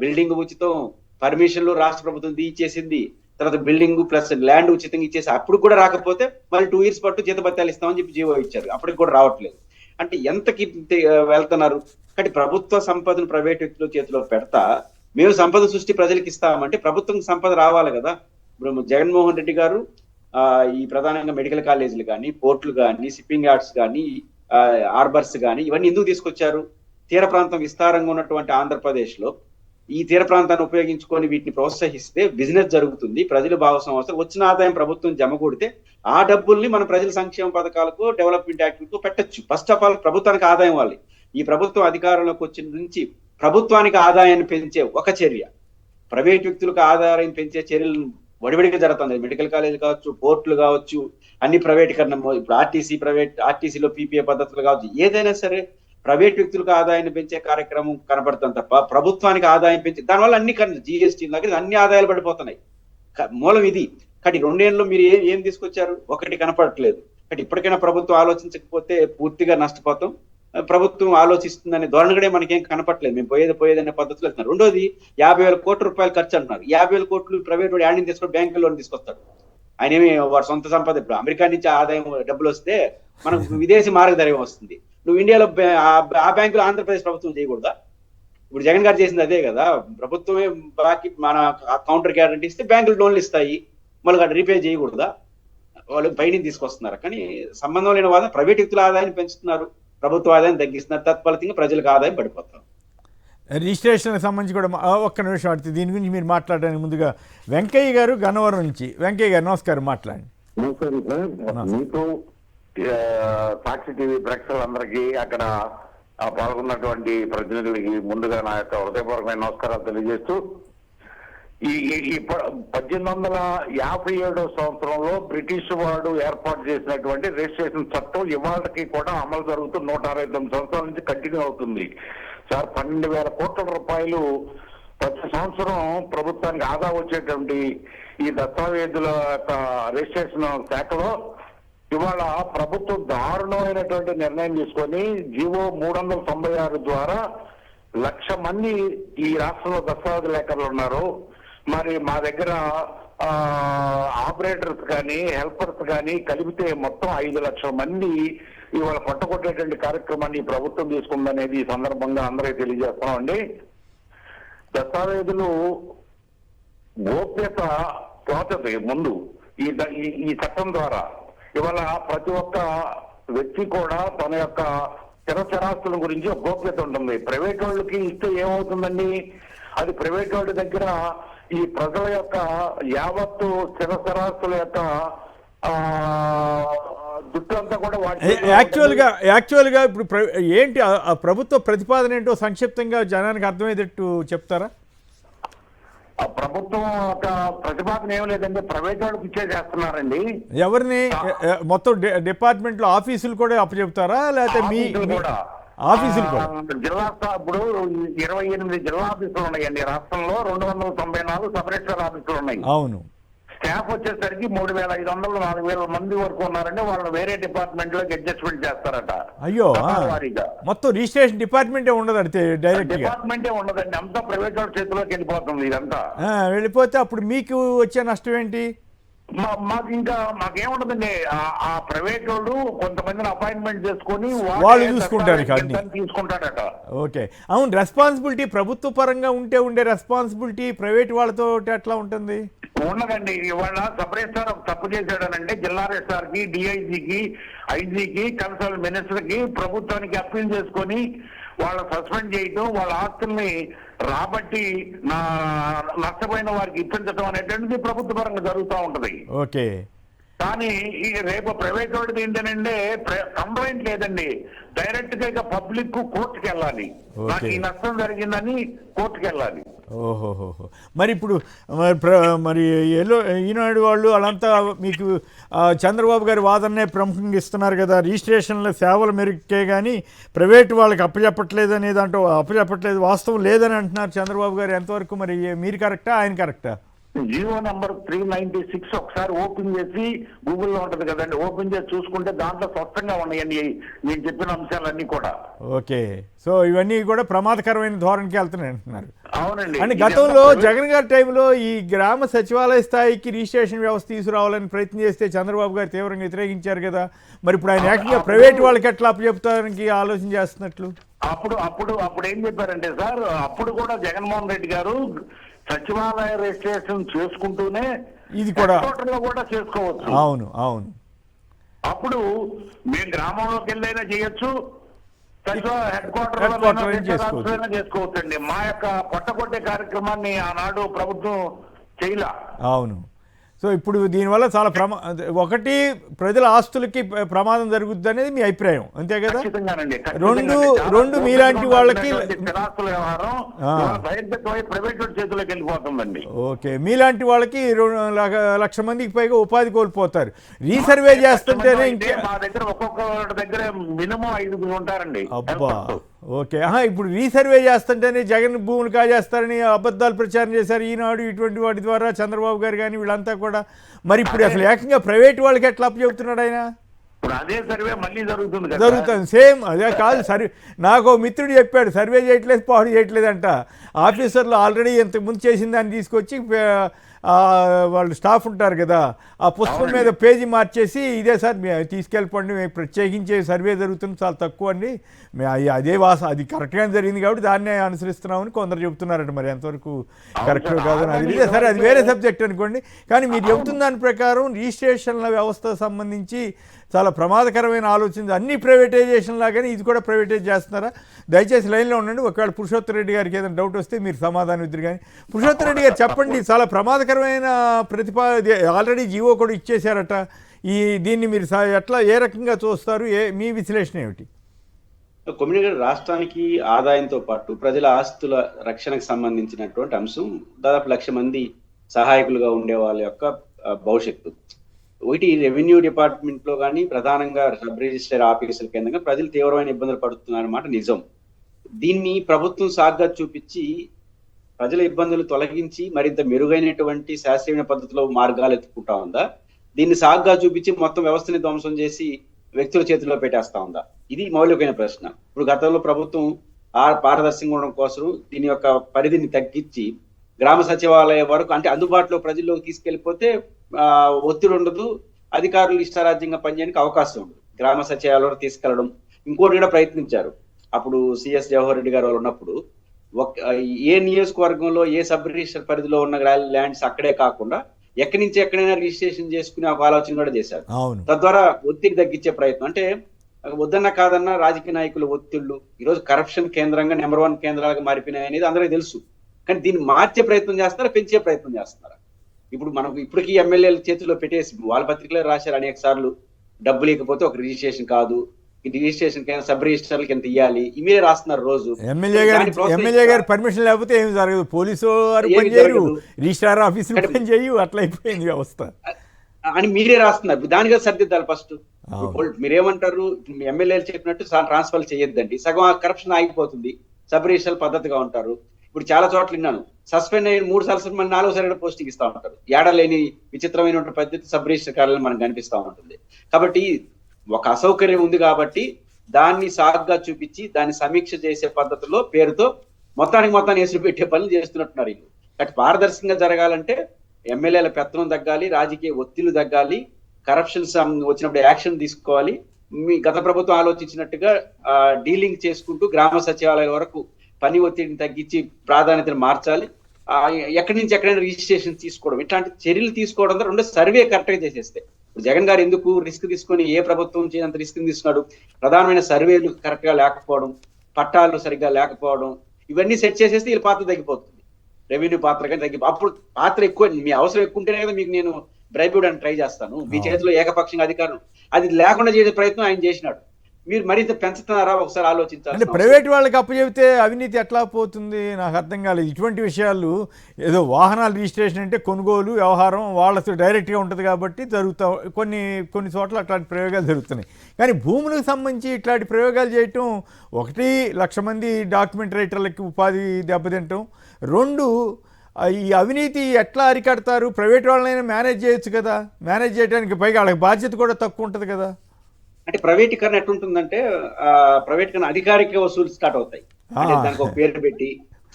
బిల్డింగ్ ఉచితం, పర్మిషన్లు రాష్ట్ర ప్రభుత్వం ఇచ్చేసింది, తర్వాత బిల్డింగ్ ప్లస్ ల్యాండ్ ఉచితంగా ఇచ్చేసి అప్పుడు కూడా రాకపోతే మళ్ళీ 2 years పట్టు జీతభత్యాలు ఇస్తామని చెప్పి జీవో ఇచ్చారు. అప్పటికి కూడా రావట్లేదు. అంటే ఎంతకి వెళ్తున్నారు? కాబట్టి ప్రభుత్వ సంపదను ప్రైవేట్ వ్యక్తుల చేతిలో పెడతా మేము సంపద సృష్టి ప్రజలకు ఇస్తామంటే ప్రభుత్వం సంపద రావాలి కదా. ఇప్పుడు జగన్మోహన్ రెడ్డి గారు ఈ ప్రధానంగా మెడికల్ కాలేజీలు కానీ, పోర్టులు కానీ, షిప్పింగ్ యార్డ్స్ కానీ, హార్బర్స్ కానీ ఇవన్నీ ఎందుకు తీసుకొచ్చారు? తీర ప్రాంతం విస్తారంగా ఉన్నటువంటి ఆంధ్రప్రదేశ్ లో ఈ తీర ప్రాంతాన్ని ఉపయోగించుకొని వీటిని ప్రోత్సహిస్తే బిజినెస్ జరుగుతుంది, ప్రజలు భాగస్వామ్యం వస్తారు, వచ్చిన ఆదాయం ప్రభుత్వం జమకూడితే ఆ డబ్బుల్ని మన ప్రజల సంక్షేమ పథకాలకు, డెవలప్మెంట్ యాక్టివిటీకు పెట్టచ్చు. ఫస్ట్ ఆఫ్ ఆల్ ప్రభుత్వానికి ఆదాయం ఇవ్వాలి. ఈ ప్రభుత్వం అధికారంలోకి వచ్చిన నుంచి ప్రభుత్వానికి ఆదాయాన్ని పెంచే ఒక చర్య, ప్రైవేట్ వ్యక్తులకు ఆదాయం పెంచే చర్యలు వడివడిగా జరుగుతుంది. మెడికల్ కాలేజ్ కావచ్చు, పోర్టులు కావచ్చు, అన్ని ప్రైవేటీకరణ. ఇప్పుడు ఆర్టీసీలో పీపీఏ పద్ధతులు కావచ్చు, ఏదైనా సరే ప్రైవేట్ వ్యక్తులకు ఆదాయాన్ని పెంచే కార్యక్రమం కనబడుతుంది తప్ప ప్రభుత్వానికి ఆదాయం పెంచే దానివల్ల అన్ని జిఎస్టీ దగ్గర అన్ని ఆదాయాలు పడిపోతున్నాయి. మూలం ఇది. కానీ 2 ఏళ్ళలో మీరు ఏం తీసుకొచ్చారు? ఒకటి కనపడట్లేదు. కానీ ఇప్పటికైనా ప్రభుత్వం ఆలోచించకపోతే పూర్తిగా నష్టపోతాం. ప్రభుత్వం ఆలోచిస్తుందనే ధోరణి కూడా మనకేం కనపట్లేదు. మేము పోయేదనే పద్ధతిలో వెళ్తున్నారు. రెండోది 50,000 కోట్ల రూపాయలు ఖర్చు అంటున్నారు. 50,000 కోట్లు ప్రైవేట్ వాడు యాడ్ తీసుకొని బ్యాంకు లోన్ తీసుకొస్తాడు. ఆయన ఏమి వాడు సొంత సంపద. ఇప్పుడు అమెరికా నుంచి ఆదాయం డబ్బులు వస్తే మనకు విదేశీ మార్గధర్యం వస్తుంది. నువ్వు ఇండియాలో ఆ బ్యాంకులో ఆంధ్రప్రదేశ్ ప్రభుత్వం చేయకూడదా? ఇప్పుడు జగన్ గారు చేసింది అదే కదా. ప్రభుత్వమే బాకీ మన కౌంటర్ గ్యారంటీ ఇస్తే బ్యాంకులు లోన్లు ఇస్తాయి. మళ్ళీ రీపే చేయకూడదా? వాళ్ళు పైన తీసుకొస్తున్నారు. కానీ సంబంధం లేని వాదన ప్రైవేట్ వ్యక్తుల ఆదాయాన్ని పెంచుతున్నారు, ప్రభుత్వ ఆదాయం తగ్గిస్తున్నారు. తత్ఫలితంగా ప్రజలకు ఆదాయం పడిపోతారు. రిజిస్ట్రేషన్కి సంబంధించి కూడా ఒక్క నిమిషం అడుగుతుంది. దీని గురించి మీరు మాట్లాడడానికి ముందుగా వెంకయ్య గారు గన్నవరం నుంచి. వెంకయ్య గారు నమస్కారం, మాట్లాడండి. నమస్కారం సార్. మీకు సాక్షి టీవీ ప్రేక్షకులందరికీ, అక్కడ పాల్గొన్నటువంటి ప్రతినిధులకి ముందుగా నా యొక్క హృదయపూర్వకమైన నమస్కారాలు తెలియజేస్తూ, ఈ 1857 సంవత్సరంలో బ్రిటిష్ వాడు ఏర్పాటు చేసినటువంటి రిజిస్ట్రేషన్ చట్టం ఇవాళకి కూడా అమలు జరుగుతూ 169 సంవత్సరాల నుంచి కంటిన్యూ అవుతుంది సార్. 12,000 కోట్ల రూపాయలు ప్రతి సంవత్సరం ప్రభుత్వానికి ఆదా వచ్చేటువంటి ఈ దస్తావేజుల యొక్క రిజిస్ట్రేషన్ శాఖలో ఇవాళ ప్రభుత్వం దారుణమైనటువంటి నిర్ణయం తీసుకొని జీవో 396 ద్వారా 1,00,000 మంది ఈ రాష్ట్రంలో దస్తావేజు లేఖలు ఉన్నారు. మరి మా దగ్గర ఆపరేటర్స్ కానీ హెల్పర్స్ కానీ కలిపితే మొత్తం 5,00,000 మంది ఇవాళ పట్టుకొట్టేటువంటి కార్యక్రమాన్ని ప్రభుత్వం తీసుకుందనేది ఈ సందర్భంగా అందరికీ తెలియజేస్తామండి. దస్తావేజులు గోప్యత పోతుంది ముందు ఈ చట్టం ద్వారా. ఇవాళ ప్రతి ఒక్క వ్యక్తి కూడా తన యొక్క స్థిరచరాస్తుల గురించి ఒక గోప్యత ఉంటుంది. ప్రైవేట్ వాళ్ళకి ఇస్తే ఏమవుతుందండి? అది ప్రైవేట్ వాళ్ళ దగ్గర ఈ ప్రజల యొక్క యావత్తు స్థిరచరాస్తుల యొక్క దుట్టు అంతా కూడా యాక్చువల్గా ఇప్పుడు ఏంటి ఆ ప్రభుత్వ ప్రతిపాదన ఏంటో సంక్షిప్తంగా జనానికి అర్థమయ్యేటట్టు చెప్తారా? ఆ ప్రభుత్వం ఒక ప్రతిపాదన ఏం లేదండి, ప్రైవేట్ వాళ్ళకి ఇచ్చేసేస్తున్నారండి. ఎవరిని? మొత్తం డిపార్ట్మెంట్ లో ఆఫీసులు కూడా అప్పచెప్తారా, లేకపోతే మీ ఆఫీసులు కూడా? జిల్లా ఇప్పుడు 28 జిల్లా ఆఫీసులు ఉన్నాయండి రాష్ట్రంలో. 294 సబ్ రిజిస్టర్ ఆఫీసులు ఉన్నాయి. అవును. స్టాఫ్ వచ్చేసరికి 3,500 4,000 మంది వరకు ఉన్నారండి. వాళ్ళు వేరే డిపార్ట్మెంట్ లోకి అడ్జస్ట్మెంట్ చేస్తారట. అయ్యో, మొత్తం రిజిస్ట్రేషన్ డిపార్ట్మెంటే ఉండదు. అంటే డైరెక్ట్ డిపార్ట్మెంటే ఉండదండి, అంతా ప్రైవేట్ వాళ్ళ చేతిలోకి వెళ్ళిపోతుంది. ఇదంతా వెళ్ళిపోతే అప్పుడు మీకు వచ్చే నష్టం ఏంటి? మాకేముండదండి, ఆ ప్రైవేట్ వాళ్ళు కొంతమందిని అపాయింట్మెంట్ చేసుకుని వాళ్ళు చూసుకుంటారు, తీసుకుంటాడట. ఓకే, అవును. రెస్పాన్సిబిలిటీ ప్రభుత్వ పరంగా ఉండే రెస్పాన్సిబిలిటీ ప్రైవేట్ వాళ్ళతో ఎట్లా ఉంటుంది? ఉన్నదండి. ఇవాళ సబ్ రిజిస్టార్ తప్పు చేశాడనంటే జిల్లా రిజిస్టార్ కి, డిఐజీకి, ఐజీకి, కన్సల్ట్ మినిస్టర్ కి ప్రభుత్వానికి అప్పీల్ చేసుకొని వాళ్ళ సస్పెండ్ చేయటం, వాళ్ళ ఆస్తుల్ని రాబట్టి నష్టపోయిన వారికి ఇప్పించడం అనేటువంటిది ప్రభుత్వ పరంగా జరుగుతూ ఉంటది. ఓకే. కానీ రేపు ప్రైవేట్ వాడిది ఏంటంటే కంప్లైంట్ లేదండి, డైరెక్ట్ గా ఇక పబ్లిక్ కోర్టుకి వెళ్ళాలి. నాకు ఈ నష్టం జరిగిందని కోర్టుకి వెళ్ళాలి. ఓహోహో. మరి ఇప్పుడు మరి ఈనాడు వాళ్ళు వాళ్ళంతా మీకు చంద్రబాబు గారి వాదననే ప్రముఖంగా ఇస్తున్నారు కదా, రిజిస్ట్రేషన్ల సేవల మెరుగ్గే కానీ ప్రైవేట్ వాళ్ళకి అప్పచెప్పట్లేదు అనే దాంట్లో అప్పచెప్పట్లేదు, వాస్తవం లేదని అంటున్నారు చంద్రబాబు గారు. ఎంతవరకు మరి మీరు కరెక్టా, ఆయన కరెక్టా? జియో నంబర్ 396 ఒకసారి ఓపెన్ చేసి గూగుల్లో ఉంటది కదండి, ఓపెన్ చేసి చూసుకుంటే దాంట్లో స్పష్టంగా ఉన్నాయండి నేను చెప్పిన అంశాలన్నీ కూడా. ఓకే, సో ఇవన్నీ కూడా ప్రమాదకరమైన ధోరణికి వెళ్తున్నాయి అంటున్నారు. అవునండి. అంటే గతంలో జగన్ గారి టైంలో ఈ గ్రామ సచివాలయ స్థాయికి రిజిస్ట్రేషన్ వ్యవస్థ తీసుకురావాలని ప్రయత్నం చేస్తే చంద్రబాబు గారు తీవ్రంగా వ్యతిరేకించారు కదా. మరి ఇప్పుడు ఆయన ఏకంగా ప్రైవేట్ వాళ్ళకి ఎట్లా అప్పచెప్తానికి ఆలోచన చేస్తున్నట్లు? అప్పుడు ఏం చెప్పారంటే సార్, అప్పుడు కూడా జగన్మోహన్ రెడ్డి గారు సచివాలయ రిజిస్ట్రేషన్ చేసుకుంటూనే ఇది కూడా చేసుకోవచ్చు. అవును అవును. అప్పుడు మేము గ్రామంలోకి వెళ్ళైనా చేయొచ్చు, హెడ్ క్వార్టర్ చేసుకోవచ్చు అండి. మా యొక్క పొట్టగొట్టే కార్యక్రమాన్ని ఆనాడు ప్రభుత్వం చేయలే. అవును. సో ఇప్పుడు దీనివల్ల చాలా ఒకటి ప్రజల ఆస్తులకి ప్రమాదం జరుగుద్ది అనేది మీ అభిప్రాయం, అంతే కదా? ఖచ్చితంగానండి. రెండు మీలాంటి వాళ్ళకి స్థిరాస్తుల వ్యవహారం బహిర్గతమై ప్రైవేట్ చేతుల్లోకి వెళ్ళిపోతుందండి. ఓకే, మీలాంటి వాళ్ళకి 1,00,000 మందికి పైగా ఉపాధి కోల్పోతారు. రీసర్వే చేస్తుంటేనే మా దగ్గర ఒక్కొక్క దగ్గర మినిమం 5 ఉంటారండి. అబ్బా, ఓకే. ఇప్పుడు రీసర్వే చేస్తుంటేనే జగన్ భూములు కాజేస్తారని అబద్ధాలు ప్రచారం చేశారు ఈనాడు, ఇటువంటి వాటి ద్వారా చంద్రబాబు గారు కానీ వీళ్ళంతా కూడా. మరి ఇప్పుడు అసలు ఏకంగా ప్రైవేట్ వాళ్ళకి ఎట్లా చెబుతున్నాడు ఆయన? ఇప్పుడు అదే సర్వే మళ్ళీ జరుగుతుంది. సేమ్ అదే కాదు. నాకు మిత్రుడు చెప్పాడు, సర్వే చేయట్లేదు, పాడు చేయట్లేదు అంట. ఆఫీసర్లు ఆల్రెడీ ఇంతకుముందు చేసిన దాన్ని తీసుకొచ్చి వాళ్ళు స్టాఫ్ ఉంటారు కదా, ఆ పుస్తకం మీద పేజీ మార్చేసి ఇదే సార్ తీసుకెళ్ళిపోండి, ప్రత్యేకించే సర్వే జరుగుతుంది, చాలా తక్కువ అండి, అదే అది కరెక్ట్గానే జరిగింది కాబట్టి దాన్నే అనుసరిస్తున్నామని కొందరు చెబుతున్నారట. మరి ఎంతవరకు కరెక్ట్ కాదని అది ఇదే సరే, అది వేరే సబ్జెక్ట్ అనుకోండి. కానీ మీరు చెబుతున్న దాని ప్రకారం రిజిస్ట్రేషన్ల వ్యవస్థకు సంబంధించి చాలా ప్రమాదకరమైన ఆలోచన. అన్ని ప్రైవేటైజేషన్ లాగానే ఇది కూడా ప్రైవేటైజ్ చేస్తున్నారా? దయచేసి లైన్లో ఉండండి. ఒకవేళ పురుషోత్తమ రెడ్డి గారికి ఏదైనా డౌట్ వస్తే మీరు సమాధానం ఇద్దరు. కానీ పురుషోత్తమ రెడ్డి గారు చెప్పండి, చాలా ప్రమాదకరమైన ఆల్రెడీ జీవో కూడా ఇచ్చేశారట. దీన్ని మీరు ఎట్లా ఏ రకంగా చూస్తారు? మీ విశ్లేషణ ఏమిటి? కొమ్మినేని రాష్ట్రానికి ఆదాయంతో పాటు ప్రజల ఆస్తుల రక్షణకు సంబంధించినటువంటి అంశం దాదాపు 1,00,000 మంది సహాయకులుగా ఉండే వాళ్ళ యొక్క భవిష్యత్తు. ఒకటి రెవెన్యూ డిపార్ట్మెంట్ లో కానీ ప్రధానంగా సబ్ రిజిస్టర్ ఆఫీసుల కేంద్రంగా ప్రజలు తీవ్రమైన ఇబ్బందులు పడుతున్నారన్నమాట నిజం. దీన్ని ప్రభుత్వం సాగ్గా చూపించి ప్రజల ఇబ్బందులు తొలగించి మరింత మెరుగైనటువంటి శాస్త్రీయ పద్ధతిలో మార్గాలు ఎత్తుకుంటా ఉందా? దీన్ని సాగ్గా చూపించి మొత్తం వ్యవస్థని ధ్వంసం చేసి వ్యక్తుల చేతిలో పెట్టేస్తా ఉందా? ఇది మౌలికమైన ప్రశ్న. ఇప్పుడు గతంలో ప్రభుత్వం పారదర్శకంగా ఉండడం కోసం దీని యొక్క పరిధిని తగ్గించి గ్రామ సచివాలయం వరకు, అంటే అందుబాటులో ప్రజల్లోకి తీసుకెళ్లిపోతే ఒత్తిడి ఉండదు, అధికారులు ఇష్టారాజ్యంగా పనిచేయడానికి అవకాశం ఉండదు. గ్రామ సచివాలయం తీసుకెళ్లడం ఇంకోటి కూడా ప్రయత్నించారు. అప్పుడు సిఎస్ జవహర్ రెడ్డి గారు వాళ్ళు ఉన్నప్పుడు ఏ నియోజకవర్గంలో ఏ సబ్ రిజిస్టర్ పరిధిలో ఉన్న ల్యాండ్స్ అక్కడే కాకుండా ఎక్కడి నుంచి ఎక్కడైనా రిజిస్ట్రేషన్ చేసుకునే ఒక ఆలోచన కూడా చేశారు. తద్వారా ఒత్తిడి తగ్గించే ప్రయత్నం. అంటే వద్దన్నా కాదన్నా రాజకీయ నాయకుల ఒత్తిళ్లు ఈరోజు కరప్షన్ కేంద్రంగా నెంబర్ 1 కేంద్రాలుగా మారిపోయినాయి అనేది అందరికీ తెలుసు. కానీ దీన్ని మార్చే ప్రయత్నం చేస్తారా, పెంచే ప్రయత్నం చేస్తున్నారా? ఇప్పుడు మనకు ఇప్పటికీ ఎమ్మెల్యేల చేతిలో పెట్టేసి వాళ్ళ పత్రికలో రాశారు అనేక సార్లు, డబ్బు లేకపోతే ఒక రిజిస్ట్రేషన్ కాదు, ఈ రిజిస్ట్రేషన్ సబ్ రిజిస్టర్లకి ఎంత ఇవ్వాలి, ఇవే రాస్తున్నారు రోజు. ఎమ్మెల్యే గారి పర్మిషన్ లేకపోతే ఏమి జరగదు, పోలీసు వారు పని చేయరు, రిజిస్ట్రార్ ఆఫీసులు పని చేయు, అట్లా అయిపోయింది వ్యవస్థ అని మీరే రాస్తున్నారు. దానిగా సర్దిద్దాలి ఫస్ట్. మీరేమంటారు? ఎమ్మెల్యేలు చెప్పినట్టు ట్రాన్స్ఫర్ చేయొద్దండి, సగం కరప్షన్ ఆగిపోతుంది, సబ్ రిజిస్టర్ పద్ధతిగా ఉంటారు. ఇప్పుడు చాలా చోట్ల విన్నాను, సస్పెండ్ అయిన 3 సార్లు 4 సార్లు పోస్టింగ్ ఇస్తా ఉంటారు. ఏడలేని విచిత్రమైన పద్ధతి సబ్ రిజిస్టర్ కార్యాలయం మనకు కనిపిస్తా ఉంటుంది. కాబట్టి ఒక అసౌకర్యం ఉంది కాబట్టి దాన్ని సాగ్గా చూపించి దాన్ని సమీక్ష చేసే పద్ధతిలో పేరుతో మొత్తాన్ని ఎసురు పెట్టే పనులు చేస్తున్నట్టున్నారు వీళ్ళు. కాబట్టి పారదర్శకంగా జరగాలంటే ఎమ్మెల్యేల పెత్తనం తగ్గాలి, రాజకీయ ఒత్తిళ్లు తగ్గాలి, కరప్షన్ వచ్చినప్పుడు యాక్షన్ తీసుకోవాలి. మీ గత ప్రభుత్వం ఆలోచించినట్టుగా డీలింగ్ చేసుకుంటూ గ్రామ సచివాలయాల వరకు పని ఒత్తిడిని తగ్గించి ప్రాధాన్యతను మార్చాలి. ఎక్కడి నుంచి ఎక్కడైనా రిజిస్ట్రేషన్ తీసుకోవడం, ఇట్లాంటి చర్యలు తీసుకోవడం ద్వారా రెండో సర్వే కరెక్ట్ గా చేసేస్తే. ఇప్పుడు జగన్ గారు ఎందుకు రిస్క్ తీసుకొని, ఏ ప్రభుత్వం చేయనంత రిస్క్ తీసుకున్నాడు? ప్రధానమైన సర్వేలు కరెక్ట్ గా లేకపోవడం, పట్టాలు సరిగ్గా లేకపోవడం, ఇవన్నీ సెట్ చేసేస్తే వీళ్ళ పాత్ర తగ్గిపోతుంది. రెవెన్యూ పాత్ర కానీ అప్పుడు పాత్ర ఎక్కువ, మీ అవసరం ఎక్కువ ఉంటేనే కదా మీకు నేను బ్రైబ్ ఇవ్వడానికి ట్రై చేస్తాను. మీ చేతిలో ఏకపక్షంగా అధికారం అది లేకుండా చేసే ప్రయత్నం ఆయన చేసినాడు. మీరు మరింత పెంచుతున్నారా ఒకసారి ఆలోచించాలి. అంటే ప్రైవేట్ వాళ్ళకి అప్పచెబితే అవినీతి ఎట్లా పోతుంది? నాకు అర్థం కాలేదు. ఇటువంటి విషయాలు ఏదో వాహనాల రిజిస్ట్రేషన్ అంటే కొనుగోలు వ్యవహారం వాళ్ళతో డైరెక్ట్గా ఉంటుంది కాబట్టి కొన్ని చోట్ల అట్లాంటి ప్రయోగాలు జరుగుతున్నాయి. కానీ భూములకు సంబంధించి ఇట్లాంటి ప్రయోగాలు చేయటం, 1,00,000 మంది డాక్యుమెంట్ రైటర్లకి ఉపాధి దెబ్బతింటాం, 2 ఈ అవినీతి ఎట్లా అరికడతారు? ప్రైవేట్ వాళ్ళనైనా మేనేజ్ చేయొచ్చు కదా, మేనేజ్ చేయడానికి పైగా వాళ్ళకి బాధ్యత కూడా తక్కువ ఉంటుంది కదా. అంటే ప్రైవేటీకరణ ఎట్లుంటుందంటే ప్రైవేటీకరణ అధికారిక వసూలు స్టార్ట్ అవుతాయి. అంటే దానికి ఒక పేరు పెట్టి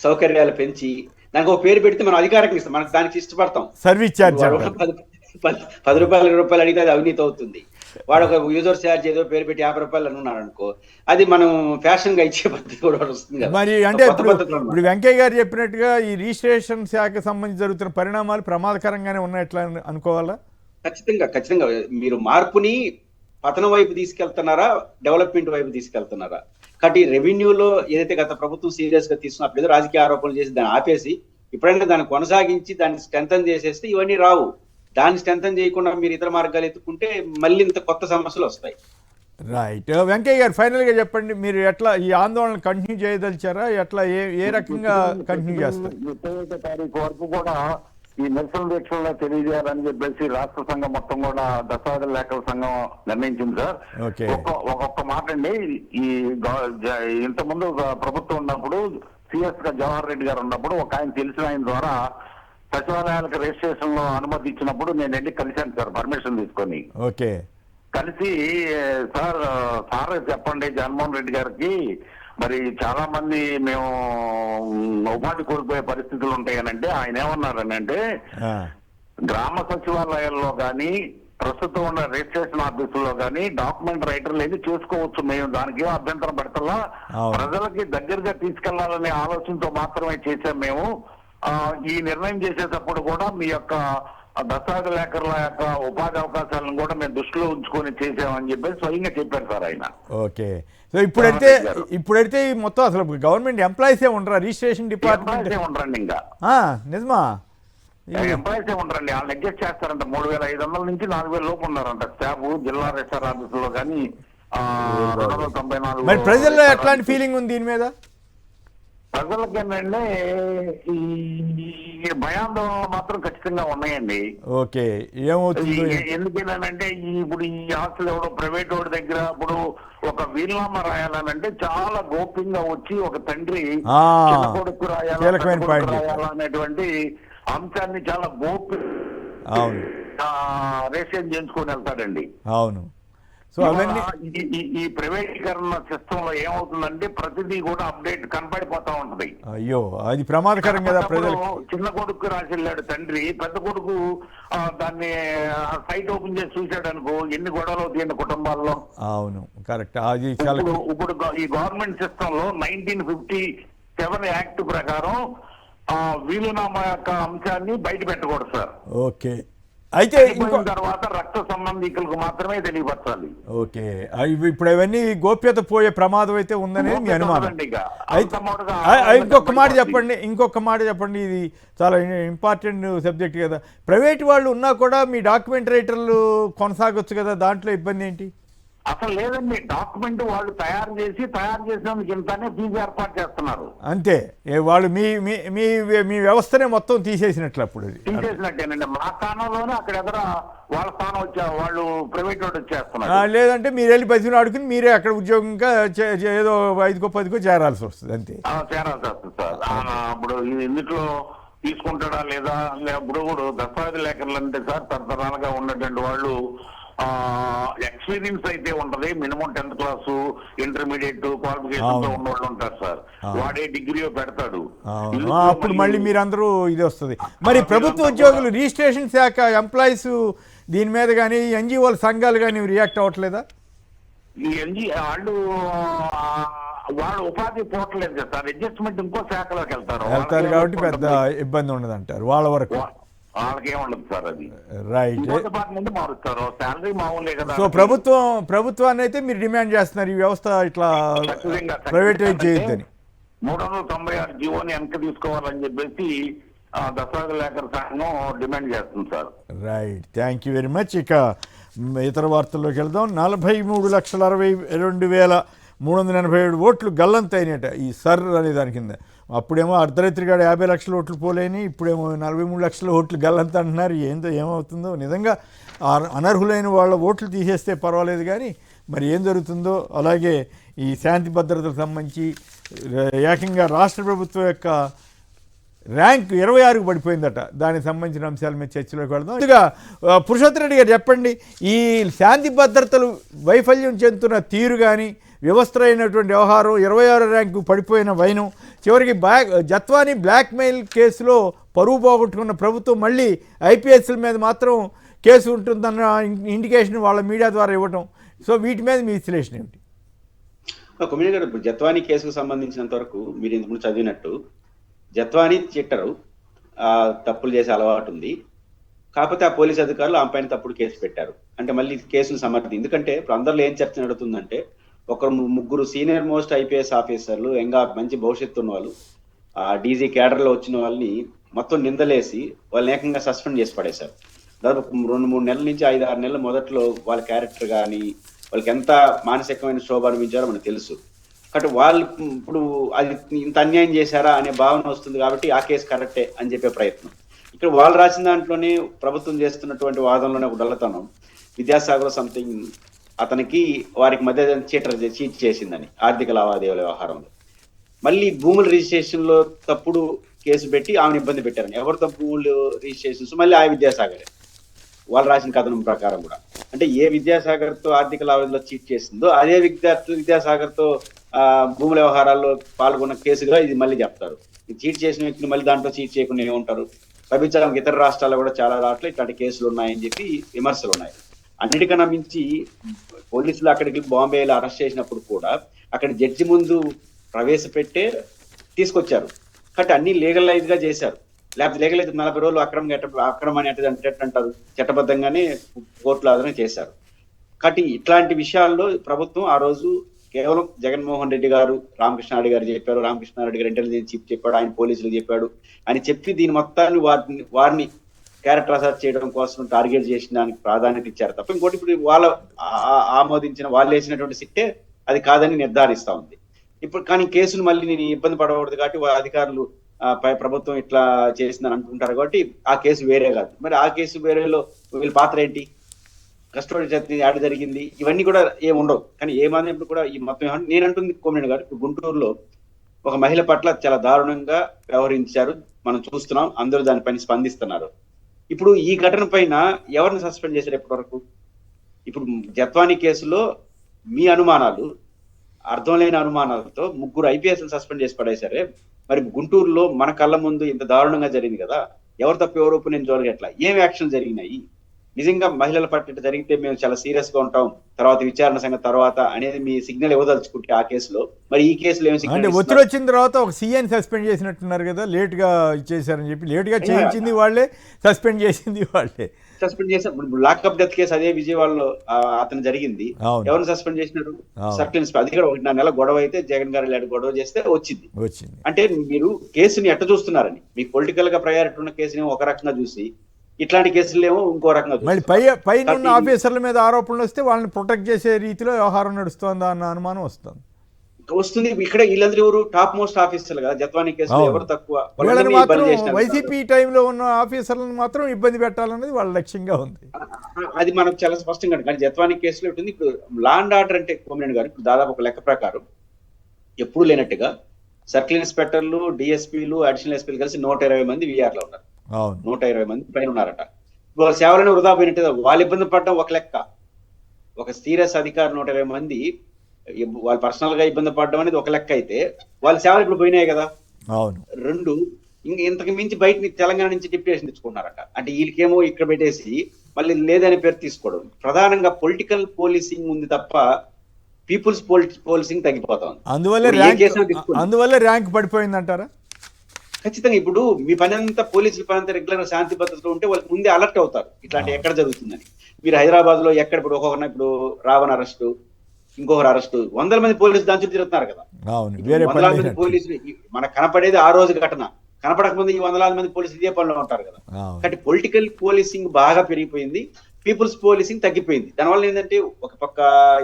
సౌకర్యాలు పెంచి దానికి ఒక పేరు పెడితే మనం అధికారికంగా ఇస్తాం, మనకు దానికి ఇష్టపడతాం. సర్వీస్ ఛార్జ్ 10 రూపాయలు 20 రూపాయలు అడిగితే అది అవినీతి అవుతుంది. వాడు ఒక యూజర్ ఛార్జ్ ఏదో పేరు పెట్టి 50 రూపాయలు అనుకున్నాడు అనుకో, అది మనం ఫ్యాషన్ గా ఇచ్చే పద్ధతి కూడా వస్తుంది కదా. మరి అంటే ఇప్పుడు వెంకయ్య గారు చెప్పినట్టుగా ఈ రిజిస్ట్రేషన్ శాఖకు సంబంధించి జరుగుతున్న పరిణామాలు ప్రమాదకరంగానే ఉన్నట్లా అనుకోవాలా? ఖచ్చితంగా మీరు మార్పుని పతనం వైపు తీసుకెళ్తున్నారా, డెవలప్మెంట్ వైపు తీసుకెళ్తున్నారా? కాబట్టి రెవెన్యూలో ఏదైతే గత ప్రభుత్వం సీరియస్ గా తీసుకున్నప్పుడు ఏదో రాజకీయ ఆరోపణలు చేసి దాన్ని ఆపేసి ఇప్పుడైనా దాన్ని కొనసాగించి దాన్ని స్ట్రెంథన్ చేసేస్తే ఇవన్నీ రావు. దాన్ని స్ట్రెంథన్ చేయకుండా మీరు ఇతర మార్గాలు ఎత్తుకుంటే మళ్ళీ ఇంత కొత్త సమస్యలు వస్తాయి. రైట్. వెంకయ్య గారు ఫైనల్గా చెప్పండి, మీరు ఎట్లా ఈ ఆందోళన కంటిన్యూ చేయదలిచారా, ఎట్లా ఏ రకంగా కంటిన్యూ చేస్తారు? 31 తారీఖు వరకు కూడా ఈ నిరసన దీక్షల్లో తెలియజేయాలని చెప్పేసి రాష్ట్ర సంఘం మొత్తం కూడా దశాబ్ద లేఖల సంఘం నిర్ణయించింది సార్. ఓకే. ఒక్కొక్క మాట అండి, ఈ ఇంతకుముందు ప్రభుత్వం ఉన్నప్పుడు సిఎస్ గా జవహర్ రెడ్డి గారు ఉన్నప్పుడు ఒక ఆయన తెలిసిన ఆయన ద్వారా సచివాలయాలకు రిజిస్ట్రేషన్ లో అనుమతి ఇచ్చినప్పుడు నేను వెళ్ళి కలిశాను సార్, పర్మిషన్ తీసుకొని. ఓకే. కలిసి సార్ చెప్పండి జగన్మోహన్ రెడ్డి గారికి, మరి చాలా మంది మేము ఉపాధి కోల్పోయే పరిస్థితులు ఉంటాయనంటే ఆయన ఏమన్నారనంటే, గ్రామ సచివాలయాల్లో కానీ ప్రస్తుతం ఉన్న రిజిస్ట్రేషన్ ఆఫీసుల్లో కానీ డాక్యుమెంట్ రైటర్లు ఏది చూసుకోవచ్చు, మేము దానికి అభ్యంతరం పెడతలా, ప్రజలకి దగ్గరగా తీసుకెళ్లాలనే ఆలోచనతో మాత్రమే చేశాం మేము. ఈ నిర్ణయం చేసేటప్పుడు కూడా మీ యొక్క దశాబ్ద లేఖల యొక్క ఉపాధి అవకాశాలను కూడా మేము దృష్టిలో ఉంచుకొని చేసామని చెప్పేసి స్వయంగా చెప్పారు సార్ ఆయన. ఓకే. సో ఇప్పుడైతే మొత్తం అసలు గవర్నమెంట్ ఎంప్లాయీసే ఉండరా, రిజిస్ట్రేషన్ డిపార్ట్మెంట్ ఉండరండి, ఇంకా నిజమా? ఎంప్లాయీసే ఉండరండి, వాళ్ళని అడ్జస్ట్ చేస్తారంట. 3,500 నుంచి 4,000 లోపు ఉన్నారంట స్టాఫ్ జిల్లా రిజిస్టర్ ఆఫీసులో కానీ. 294. మరి ప్రజల్లో ఎట్లాంటి ఫీలింగ్ ఉంది దీని మీద? ప్రజలకి ఏంటంటే ఈ భయాందోళనలు మాత్రం ఖచ్చితంగా ఉన్నాయండి. ఓకే. ఏమవుతుంది? ఎందుకేనంటే ఇప్పుడు ఈ ఆస్తులు ఎవడో ప్రైవేట్ వాడి దగ్గర ఇప్పుడు ఒక వీలునామా రాయాలనంటే చాలా గోప్యంగా వచ్చి ఒక తండ్రి చిన్న కొడుకు రాయాలనేటువంటి అంశాన్ని చాలా రేషన్ చేయించుకొని వెళ్తాడండి. అవును. సో అవన్నీ ఈ ప్రైవేటీకరణ సిస్టమ్ లో ఏమవుతుందంటే ప్రతిదీ కూడా అప్డేట్ కనపడిపోతా ఉంటది. అయ్యో, అది ప్రమాదకరం కదా ప్రజలు. చిన్న కొడుకు రాసి వెళ్ళాడు తండ్రి, పెద్ద కొడుకు దాన్ని సైట్ ఓపెన్ చేసి చూశాడు అనుకో, ఎన్ని గొడవలు అవుతాయండి కుటుంబాల్లో. అవును, కరెక్ట్. అది చాలా ఇప్పుడు ఈ గవర్నమెంట్ సిస్టమ్ లో 1957 యాక్ట్ ప్రకారం వీలునామా యొక్క అంశాన్ని బయట పెట్టకూడదు సార్. ఓకే. అయితే తర్వాత రక్త సంబంధికులకు మాత్రమే తెలియపరచాలి. ఓకే. ఇప్పుడు అవన్నీ గోప్యత పోయే ప్రమాదం అయితే ఉందనేది మీ అనుమానం. ఇంకొక మాట చెప్పండి, ఇది చాలా ఇంపార్టెంట్ సబ్జెక్ట్ కదా. ప్రైవేట్ వాళ్ళు ఉన్నా కూడా మీ డాక్యుమెంట్ రైటర్లు కొనసాగొచ్చు కదా, దాంట్లో ఇబ్బంది ఏంటి? అసలు లేదండి, డాక్యుమెంట్ వాళ్ళు తయారు చేసినందుకు ఇంతనే ఫీజు ఏర్పాటు చేస్తున్నారు అంతే. వాళ్ళు మీ వ్యవస్థనే మొత్తం తీసేసినట్లు. అప్పుడు తీసేసినట్టేనండి, మా స్థానంలోనే అక్కడ ఎదుర వాళ్ళ స్థానం వాళ్ళు ప్రైవేట్ వాడు వచ్చేస్తున్నారు. లేదంటే మీరు వెళ్ళి బతిని ఆడుకుని మీరే అక్కడ ఉద్యోగంగా ఏదో 5కో 10కో చేరాల్సి వస్తుంది, అంతే. చేరాల్సి వస్తుంది సార్. అప్పుడు ఇందులో తీసుకుంటాడా లేదా? ఇప్పుడు దస్తావేజ్ లేఖలు అంటే సార్ తరతరాలుగా ఉన్నటువంటి వాళ్ళు ఎక్స్పీరియన్స్ అయితే ఉంటది, minimum 10th class intermediate qualification తో ఉన్న వాళ్ళు ఉంటారు సార్. వాడే డిగ్రీ పెడతాడు, అప్పుడు మళ్ళీ మీరందరూ ఇది వస్తుంది. మరి ప్రభుత్వ ఉద్యోగులు రిజిస్ట్రేషన్ శాఖ ఎంప్లాయీస్ దీని మీద కానీ ఎన్జిఓల సంఘాలు కానీ రియాక్ట్ అవ్వట్లేదా? ఈ వాళ్ళు ఉపాధి పోవట్లేదు కదా సార్, అడ్జస్ట్మెంట్ ఇంకో శాఖలోకి వెళ్తారు కాబట్టి పెద్ద ఇబ్బంది ఉండదు అంటారు వాళ్ళ వరకు. వాళ్ళకేముండదు సార్, అది రైట్. డిపార్ట్మెంట్ మారుస్తారు, శాలరీ మామూలే కదా. సో ప్రభుత్వాన్ని అయితే మీరు డిమాండ్ చేస్తున్నారు ఈ వ్యవస్థ ఇట్లా ప్రైవేటైజ్ చేయొద్దని. 396 జీవోని వెనక్కి తీసుకోవాలని చెప్పేసి దశాబ్ద లేఖల సంఘం డిమాండ్ చేస్తుంది sir. Right, thank you very much. ఇక ఇతర వార్తల్లోకి వెళ్దాం. 43,62,387 ఓట్లు గల్లంతైనట ఈ సర్ అనే దాని కింద. అప్పుడేమో అర్ధరాత్రిగాడ 50 లక్షల ఓట్లు పోలేని, ఇప్పుడేమో 43 లక్షల ఓట్లు గల్లంత అంటున్నారు. ఏమవుతుందో నిజంగా అనర్హులైన వాళ్ళ ఓట్లు తీసేస్తే పర్వాలేదు కానీ మరి ఏం జరుగుతుందో. అలాగే ఈ శాంతి భద్రతలకు సంబంధించి ఏకంగా రాష్ట్ర ప్రభుత్వం యొక్క ర్యాంక్ 26కు పడిపోయిందట. దానికి సంబంధించిన అంశాల మీద చర్చలోకి వెళ్దాం. ఇక పురుషోత్తమ్ రెడ్డి గారు చెప్పండి, ఈ శాంతి భద్రతలు వైఫల్యం చెందుతున్న తీరు కానీ వ్యవస్థ అయినటువంటి వ్యవహారం, 26వ ర్యాంకు పడిపోయిన వైనం, చివరికి జత్వానీ బ్లాక్మెయిల్ కేసులో పరువు పోగొట్టుకున్న ప్రభుత్వం మళ్ళీ ఐపీఎస్ల మీద మాత్రం కేసు ఉంటుందన్న ఇండికేషన్ వాళ్ళ మీడియా ద్వారా ఇవ్వటం. సో వీటి మీద మీ విశ్లేషణ ఏమిటి? కొమ్మినేని గారు, ఇప్పుడు జత్వానీ కేసుకు సంబంధించినంత వరకు మీరు ఇంతకుముందు చదివినట్టు జత్వానీ చిట్టరు, తప్పులు చేసే అలవాటు ఉంది. కాకపోతే ఆ పోలీస్ అధికారులు ఆమె పైన తప్పుడు కేసు పెట్టారు అంటే మళ్ళీ కేసును సమర్థి. ఎందుకంటే ఇప్పుడు అందరిలో ఏం చర్చ నడుతుందంటే, ఒక 3 సీనియర్ మోస్ట్ ఐపీఎస్ ఆఫీసర్లు, ఇంకా మంచి భవిష్యత్తు ఉన్న వాళ్ళు, డీజీ క్యాడర్లో వచ్చిన వాళ్ళని మొత్తం నిందలేసి వాళ్ళని ఏకంగా సస్పెండ్ చేసి పడేశారు. దాదాపు 2-3 నెలల నుంచి 5-6 నెలల మొదట్లో వాళ్ళ క్యారెక్టర్ కానీ వాళ్ళకి ఎంత మానసికమైన శోభ అనిపించారో మనకు తెలుసు. కాబట్టి వాళ్ళు ఇప్పుడు అది ఇంత అన్యాయం చేశారా అనే భావన వస్తుంది కాబట్టి ఆ కేసు కరెక్టే అని చెప్పే ప్రయత్నం. ఇక్కడ వాళ్ళు రాసిన దాంట్లోనే ప్రభుత్వం చేస్తున్నటువంటి వాదనలోనే ఒక డల్లతనం, విద్యాసాగర్ సంథింగ్ అతనికి వారికి మధ్య చీట్ చేసిందని ఆర్థిక లావాదేవీల వ్యవహారంలో. మళ్ళీ భూముల రిజిస్ట్రేషన్ లో తప్పుడు కేసు పెట్టి ఆమెను ఇబ్బంది పెట్టారని. ఎవరితో భూములు రిజిస్ట్రేషన్స్ మళ్ళీ ఆ విద్యాసాగరే వాళ్ళు రాసిన కథనం ప్రకారం కూడా. అంటే ఏ విద్యాసాగర్ తో ఆర్థిక లావాదేవీలో చీట్ చేసిందో అదే విద్యాసాగర్ తో భూముల వ్యవహారాల్లో పాల్గొన్న కేసుగా ఇది మళ్ళీ చెప్తారు. చీట్ చేసిన వ్యక్తిని మళ్ళీ దాంట్లో చీట్ చేయకుండా ఏముంటారు. ప్రపంచానికి ఇతర రాష్ట్రాల్లో కూడా చాలా రాష్ట్రాలు ఇట్లాంటి కేసులు ఉన్నాయని చెప్పి విమర్శలు ఉన్నాయి. అన్నిటికన్నా మించి పోలీసులు అక్కడికి బాంబేలో అరెస్ట్ చేసినప్పుడు కూడా అక్కడ జడ్జి ముందు ప్రవేశపెట్టే తీసుకొచ్చారు. కాబట్టి అన్ని లీగలైజ్ గా చేశారు. లేకపోతే లీగలైజ్ 40 రోజులు అక్రమం అని అంటారు, చట్టబద్ధంగానే కోర్టులో ఆదరణ చేశారు. కాబట్టి ఇట్లాంటి విషయాల్లో ప్రభుత్వం ఆ రోజు కేవలం జగన్మోహన్ రెడ్డి గారు, రామకృష్ణారెడ్డి గారు చెప్పారు, రామకృష్ణారెడ్డి గారు ఇంటెలిజెన్స్ చీఫ్ చెప్పాడు, ఆయన పోలీసులకు చెప్పాడు అని చెప్పి దీని మొత్తాన్ని వారిని క్యారెక్టర్ అసెస్ చేయడం కోసం టార్గెట్ చేసిన దానికి ప్రాధాన్యత ఇచ్చారు తప్ప ఇంకోటి ఇప్పుడు వాళ్ళు ఆమోదించిన వాళ్ళు వేసినటువంటి సిట్టే అది కాదని నిర్ధారిస్తా ఉంది. ఇప్పుడు కానీ కేసును మళ్ళీ నేను ఇబ్బంది పడకూడదు కాబట్టి అధికారులు ప్రభుత్వం ఇట్లా చేసిందని అనుకుంటారు కాబట్టి ఆ కేసు వేరే కాదు. మరి ఆ కేసు వేరేలో వీళ్ళ పాత్ర ఏంటి, కస్టడీ యాడ్ జరిగింది, ఇవన్నీ కూడా ఏమి ఉండవు. కానీ ఏమన్నప్పుడు కూడా ఈ మొత్తం నేను అంటుంది కోమరెడ్డి గారు, ఇప్పుడు గుంటూరులో ఒక మహిళ పట్ల చాలా దారుణంగా వ్యవహరించారు, మనం చూస్తున్నాం, అందరూ దానిపైన స్పందిస్తున్నారు. ఇప్పుడు ఈ ఘటన పైన ఎవరిని సస్పెండ్ చేశారు ఇప్పటి వరకు? ఇప్పుడు జత్వానీ కేసులో మీ అనుమానాలు, అర్థం లేని అనుమానాలతో 3 IPS సస్పెండ్ చేసి పడేశారే, మరి గుంటూరులో మన కళ్ళ ముందు ఇంత దారుణంగా జరిగింది కదా, ఎవరు తప్పు ఎవరు ఒప్పు నేను జరగట్లా, ఏం యాక్షన్ జరిగినాయి? నిజంగా మహిళల పట్ల జరిగితే మేము చాలా సీరియస్ గా ఉంటాం, తర్వాత విచారణ సంగతి తర్వాత అనేది మీ సిగ్నల్ ఇవ్వదలుచుకుంటే ఆ కేసులో, మరి ఈ కేసులో ఏం సిగ్నల్? అంటే ఒత్తిడి వచ్చిన తర్వాత ఒక సీఎన్ సస్పెండ్ చేసినట్టున్నారు కదా, లేట్ గా ఇచ్చేసారని చెప్పి. లేట్ గా చేయించింది వాళ్ళే, సస్పెండ్ చేసింది వాళ్ళే. సస్పెండ్ చేశారు. లాకప్ డెత్ కేసు అదే విజయవాడలో అతను జరిగింది, ఎవరిని సస్పెండ్ చేసినారు? Circle inspector. అది కూడా 1.5 నెలల గొడవ అయితే జగన్ గారు ఇలాంటి గొడవ చేస్తే వచ్చింది. అంటే మీరు కేసుని ఎట్ట చూస్తున్నారని, మీకు పొలిటికల్ గా ప్రయారిటీ ఉన్న కేసుని ఒక రకంగా చూసి ఇట్లాంటి కేసులు ఏమో ఇంకో రకంగా మళ్ళీ పైన ఉన్న ఆఫీసర్ల మీద ఆరోపణలు వస్తే వాళ్ళని ప్రొటెక్ట్ చేసే రీతిలో వ్యవహారం నడుస్తుందా అన్న అనుమానం వస్తుంది. ఇక్కడ వీళ్ళందరూ ఎవరు టాప్ మోస్ట్ ఆఫీసర్లు కదా, జత్వానీ కేసులో ఎవరు తక్కువ? వైసీపీ టైంలో ఉన్న ఆఫీసర్లను మాత్రం ఇబ్బంది పెట్టాలన్నది వాళ్ళ లక్ష్యంగా ఉంది. అది మనకు చాలా స్పష్టంగా. కానీ జత్వానీ కేసులో ఉంటుంది. ఇప్పుడు లా అండ్ ఆర్డర్ అంటే కోమరెడ్డి గారు, ఇప్పుడు దాదాపు ఒక లెక్క ప్రకారం ఎప్పుడు లేనట్టుగా సర్కిల్ ఇన్స్పెక్టర్లు, డిఎస్పీలు, అడిషనల్ ఎస్పీలు కలిసి 120 మంది వీఆర్ లో ఉన్నారు. 120 మంది పైన ఉన్నారట. వాళ్ళ సేవలను వృధా పోయినట్టుగా వాళ్ళు ఇబ్బంది పడడం ఒక లెక్క, ఒక సీరియస్ అధికారి 120 మంది వాళ్ళు పర్సనల్ గా ఇబ్బంది పడడం అనేది ఒక లెక్క అయితే, వాళ్ళ సేవలు ఇప్పుడు పోయినాయి కదా. 2 ఇంతకు మించి బయట తెలంగాణ నుంచి డిప్యుటేషన్ తెచ్చుకున్నారట. అంటే వీళ్ళకేమో ఇక్కడ పెట్టేసి మళ్ళీ లేదనే పేరు తీసుకోవడం. ప్రధానంగా పొలిటికల్ పోలీసింగ్ ఉంది తప్ప పీపుల్స్ పోలీసింగ్ తగ్గిపోతా ఉంది. అందువల్ల ర్యాంక్ పడిపోయింది అంటారా? ఖచ్చితంగా. ఇప్పుడు మీ పని అంతా, పోలీసుల పని అంతా రెగ్యులర్ శాంతి భద్రతలో ఉంటే వాళ్ళకి ముందే అలర్ట్ అవుతారు ఇట్లాంటి ఎక్కడ జరుగుతుందని. మీరు హైదరాబాద్ లో ఎక్కడ ఇప్పుడు ఒక్కొక్కరిన ఇప్పుడు రావణ్ అరెస్టు, ఇంకొకరు అరెస్టు, 100 మంది పోలీసులు దాని చుట్టూ తిరుగుతున్నారు కదా. 100 మంది పోలీసులు మనకు కనపడేది ఆ రోజు ఘటన, కనపడకముందు ఈ 100 మంది పోలీసులు ఇదే పనిలో ఉంటారు కదా. కాబట్టి పొలిటికల్ పోలీసింగ్ బాగా పెరిగిపోయింది, పీపుల్స్ పోలీసింగ్ తగ్గిపోయింది. దానివల్ల ఏంటంటే ఒక పక్క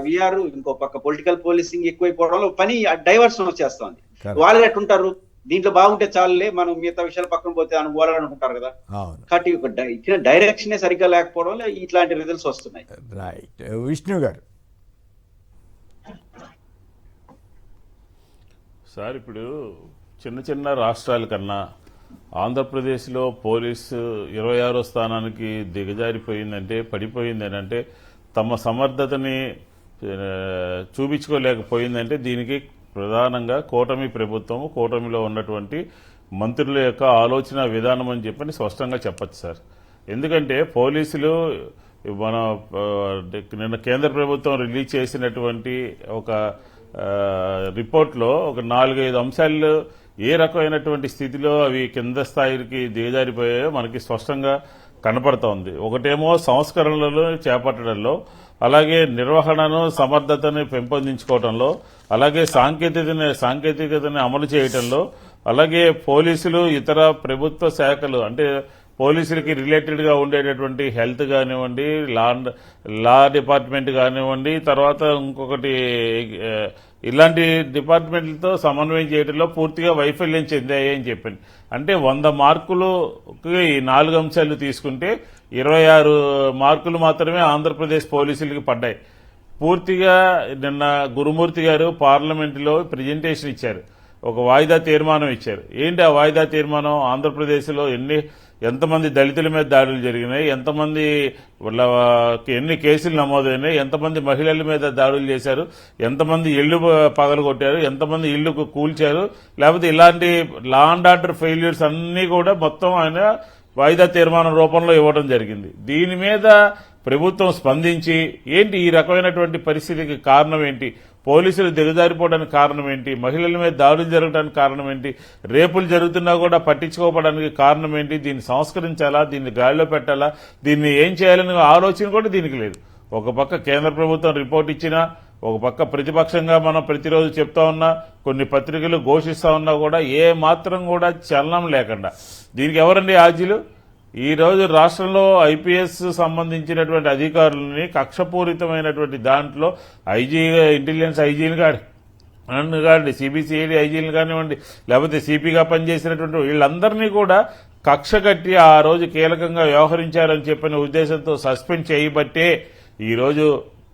విఆర్, ఇంకో పక్క పొలిటికల్ పోలీసింగ్ ఎక్కువైపోవడంలో పని డైవర్షన్ వచ్చేస్తుంది. వాళ్ళు ఎట్టుంటారు, దీంట్లో బాగుంటే చాలులే, మనం మిగతా విషయాలు పక్కన పోతే అనుకోవాలనుకుంటారు కదా. కాబట్టి ఇచ్చిన డైరెక్షన్ సరిగ్గా లేకపోవడం వల్ల ఇట్లాంటి రిజల్ట్స్ వస్తున్నాయి. రైట్. విష్ణు గారు సార్, ఇప్పుడు చిన్న చిన్న రాష్ట్రాల కన్నా ఆంధ్రప్రదేశ్లో పోలీసు 26వ స్థానానికి దిగజారిపోయిందంటే, పడిపోయిందని అంటే, తమ సమర్థతని చూపించుకోలేకపోయిందంటే దీనికి ప్రధానంగా కూటమి ప్రభుత్వం, కూటమిలో ఉన్నటువంటి మంత్రుల యొక్క ఆలోచన విధానం అని చెప్పని స్పష్టంగా చెప్పచ్చు సార్. ఎందుకంటే పోలీసులు మన నిన్న కేంద్ర ప్రభుత్వం రిలీజ్ చేసినటువంటి ఒక రిపోర్ట్లో ఒక 4-5 అంశాలు ఏ రకమైనటువంటి స్థితిలో అవి కింద స్థాయికి దిగజారిపోయాయో మనకి స్పష్టంగా కనపడుతోంది. ఒకటేమో సంస్కరణలను చేపట్టడంలో, అలాగే నిర్వహణను, సమర్థతని పెంపొందించుకోవడంలో, అలాగే సాంకేతికతని అమలు చేయటంలో, అలాగే పోలీసులు, ఇతర ప్రభుత్వ శాఖలు అంటే పోలీసులకి రిలేటెడ్గా ఉండేటటువంటి హెల్త్ కానివ్వండి, లా డిపార్ట్మెంట్ కానివ్వండి, తర్వాత ఇంకొకటి ఇలాంటి డిపార్ట్మెంట్లతో సమన్వయం చేయడంలో పూర్తిగా వైఫల్యం చెందాయి అని చెప్పింది. అంటే 100 మార్కులకి ఈ 4 అంశాలు తీసుకుంటే 26 మార్కులు మాత్రమే ఆంధ్రప్రదేశ్ పోలీసులకి పడ్డాయి. పూర్తిగా నిన్న గురుమూర్తి గారు పార్లమెంటులో ప్రజెంటేషన్ ఇచ్చారు, ఒక వాయిదా తీర్మానం ఇచ్చారు. ఏంటి ఆ వాయిదా తీర్మానం? ఆంధ్రప్రదేశ్లో ఎంతమంది దళితుల మీద దాడులు జరిగినాయి, ఎంతమంది ఎన్ని కేసులు నమోదైనాయి, ఎంతమంది మహిళల మీద దాడులు చేశారు, ఎంతమంది ఇళ్లు పగలగొట్టారు, ఎంతమంది ఇళ్లు కూల్చారు, లేకపోతే ఇలాంటి లా అండ్ ఆర్డర్ ఫెయిల్యూర్స్ అన్నీ కూడా మొత్తం ఆయన వాయిదా తీర్మానం రూపంలో ఇవ్వడం జరిగింది. దీని మీద ప్రభుత్వం స్పందించి ఏంటి ఈ రకమైనటువంటి పరిస్థితికి కారణం ఏంటి, పోలీసులు దిగజారిపోవడానికి కారణం ఏంటి, మహిళల మీద దాడులు జరగడానికి కారణం ఏంటి, రేపులు జరుగుతున్నా కూడా పట్టించుకోవడానికి కారణం ఏంటి, దీన్ని సంస్కరించాలా, దీన్ని గాలిలో పెట్టాలా, దీన్ని ఏం చేయాలనే ఆలోచన కూడా దీనికి లేదు. ఒక పక్క కేంద్ర ప్రభుత్వం రిపోర్ట్ ఇచ్చినా, ఒక పక్క ప్రతిపక్షంగా మనం ప్రతిరోజు చెప్తా ఉన్నా, కొన్ని పత్రికలు ఘోషిస్తా ఉన్నా కూడా ఏ మాత్రం కూడా చలనం లేకుండా దీనికి ఎవరండి ఆర్జీలు? ఈ రోజు రాష్ట్రంలో ఐపీఎస్ సంబంధించినటువంటి అధికారులని కక్షపూరితమైనటువంటి దాంట్లో ఇంటెలిజెన్స్ ఐజీలు కానివ్వండి, సిబిసిఐడి ఐజీలు కానివ్వండి, లేకపోతే సిపిగా పనిచేసినటువంటి వీళ్ళందరినీ కూడా కక్ష కట్టి ఆ రోజు కీలకంగా వ్యవహరించారని చెప్పిన ఉద్దేశంతో సస్పెండ్ చేయబట్టే ఈరోజు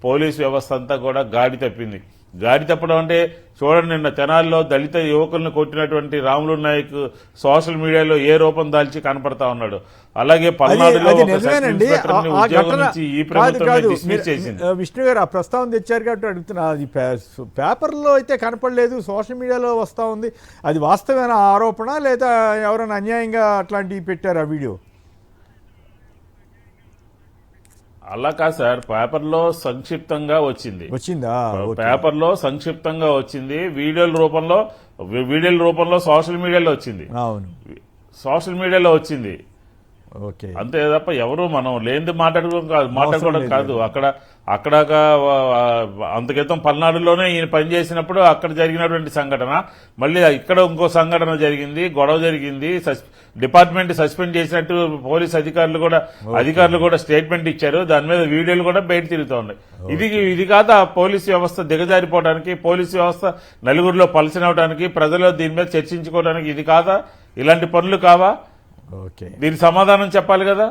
పోలీస్ వ్యవస్థ అంతా కూడా గాడి తప్పింది. గాడి తప్పడం అంటే చూడండి, నిన్న తెనాలిలో దళిత యువకులను కొట్టినటువంటి రాములు నాయక్ సోషల్ మీడియాలో ఏ రూపం దాల్చి కనపడతా ఉన్నాడు. అలాగే పల్నాడులో అది ఒక సబ్ నిజమేనండి. ఇన్స్పెక్టర్ని ఆ ఉద్యోగం ఘటన నుంచి ఈ కాదు ప్రభుత్వం కాదు డిస్మిస్ చేసింది. విష్ణు గారు ఆ ప్రస్తావన తెచ్చారు కాబట్టి అడుగుతున్నా. అది పేపర్లో అయితే కనపడలేదు, సోషల్ మీడియాలో వస్తూ ఉంది. అది వాస్తవమైన ఆరోపణ లేదా ఎవరైనా అన్యాయంగా అట్లాంటివి పెట్టారు ఆ వీడియో? అలా కాదు సార్, పేపర్లో సంక్షిప్తంగా వచ్చిందా? పేపర్లో సంక్షిప్తంగా వచ్చింది, వీడియోల రూపంలో సోషల్ మీడియాలో వచ్చింది. అవును, సోషల్ మీడియాలో వచ్చింది ఓకే. అంతే తప్ప ఎవరు మనం లేనిది మాట్లాడుకోవడం కాదు. అక్కడ అంతక్రితం పల్నాడులోనే ఈయన పనిచేసినప్పుడు అక్కడ జరిగినటువంటి సంఘటన, మళ్ళీ ఇక్కడ ఇంకో సంఘటన జరిగింది, గొడవ జరిగింది, డిపార్ట్మెంట్ సస్పెండ్ చేసినట్టు పోలీస్ అధికారులు కూడా స్టేట్మెంట్ ఇచ్చారు. దాని మీద వీడియోలు కూడా బయట తిరుగుతూ ఉన్నాయి. ఇది కాదా పోలీస్ వ్యవస్థ దిగజారిపోవడానికి, పోలీస్ వ్యవస్థ నలుగురిలో పలచనవడానికి, ప్రజలు దీని మీద చర్చించుకోవడానికి ఇది కాదా? ఇలాంటి పనులు కావా? ఓకే, దీనికి సమాధానం చెప్పాలి కదా.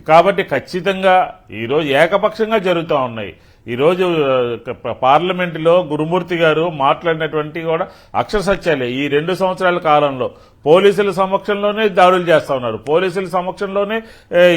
కాబట్టి ఖచ్చితంగా ఈరోజు ఏకపక్షంగా జరుగుతూ ఉన్నాయి. ఈరోజు పార్లమెంటులో గురుమూర్తి గారు మాట్లాడినటువంటి కూడా అక్షర సత్యాలే. ఈ 2 సంవత్సరాల కాలంలో పోలీసుల సమక్షంలోనే దాడులు చేస్తా ఉన్నారు, పోలీసుల సమక్షంలోనే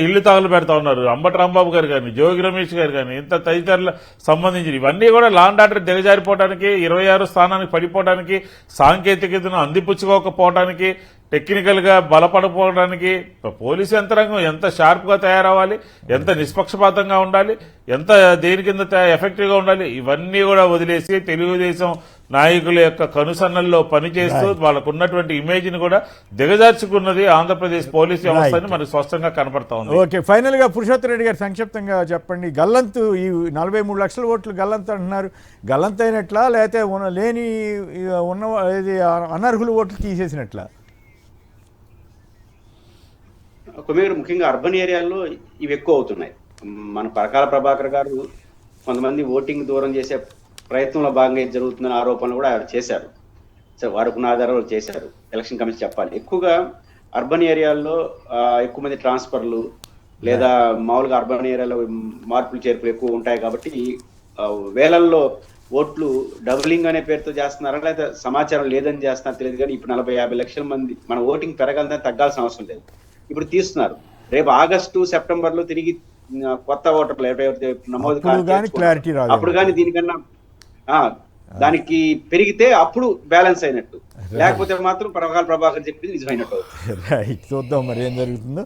ఇళ్లు తగలు పెడతా ఉన్నారు. అంబటి రాంబాబు గారు కానీ, జోగి రమేష్ గారు కానీ, ఇంత తదితరుల సంబంధించిన ఇవన్నీ కూడా లా అండ్ ఆర్డర్ దిగజారిపోవడానికి, 26 స్థానానికి పడిపోవడానికి, సాంకేతికతను అందిపుచ్చుకోకపోవడానికి, టెక్నికల్ గా బలపడిపోవడానికి పోలీసు యంత్రాంగం ఎంత షార్ప్ గా తయారవ్వాలి, ఎంత నిష్పక్షపాతంగా ఉండాలి, ఎంత దేని కింద ఎఫెక్టివ్ గా ఉండాలి, ఇవన్నీ కూడా వదిలేసి తెలుగుదేశం నాయకుల యొక్క కనుసన్నల్లో పనిచేస్తూ వాళ్ళకు ఉన్నటువంటి ఇమేజ్ ని కూడా దిగజార్చుకున్నది ఆంధ్రప్రదేశ్ పోలీస్ వ్యవస్థ అని మనకు స్పష్టంగా కనపడతా ఉంది. ఓకే, ఫైనల్ గా పురుషోత్తమ రెడ్డి గారు సంక్షిప్తంగా చెప్పండి. గల్లంతు ఈ 43 లక్షల ఓట్లు గల్లంతు అంటున్నారు, గల్లంతు అయినట్లా లేకపోతే అనర్హుల ఓట్లు తీసేసినట్లా? మీరు ముఖ్యంగా అర్బన్ ఏరియాల్లో ఇవి ఎక్కువ అవుతున్నాయి. మన పరకాల ప్రభాకర్ గారు కొంతమంది ఓటింగ్ దూరం చేసే ప్రయత్నంలో భాగంగా ఏది జరుగుతుందన్న ఆరోపణలు కూడా ఆయన చేశారు. సరే, వాడుకున్న ఆధారాలు చేశారు. ఎలక్షన్ కమిషన్ చెప్పాలి. ఎక్కువగా అర్బన్ ఏరియాల్లో ఎక్కువ మంది ట్రాన్స్ఫర్లు లేదా మామూలుగా అర్బన్ ఏరియాలో మార్పులు చేర్పులు ఎక్కువ ఉంటాయి కాబట్టి వేలల్లో ఓట్లు డబులింగ్ అనే పేరుతో చేస్తున్నారా లేదా సమాచారం లేదని చేస్తున్నారో తెలియదు. కానీ ఇప్పుడు 40-50 లక్షల మంది మన ఓటింగ్ పెరగాలని తగ్గాల్సిన అవసరం లేదు. ఇప్పుడు తీస్తున్నారు. రేపు ఆగస్టు సెప్టెంబర్ లో తిరిగి కొత్త ఓటర్లు నమోదు అప్పుడు కానీ దీనికన్నా దానికి పెరిగితే అప్పుడు బ్యాలెన్స్ అయినట్టు, లేకపోతే మాత్రం ప్రభాకర్ చెప్పింది నిజమైనట్టు. రైట్, చూద్దాం మరి ఏం జరుగుతుందో.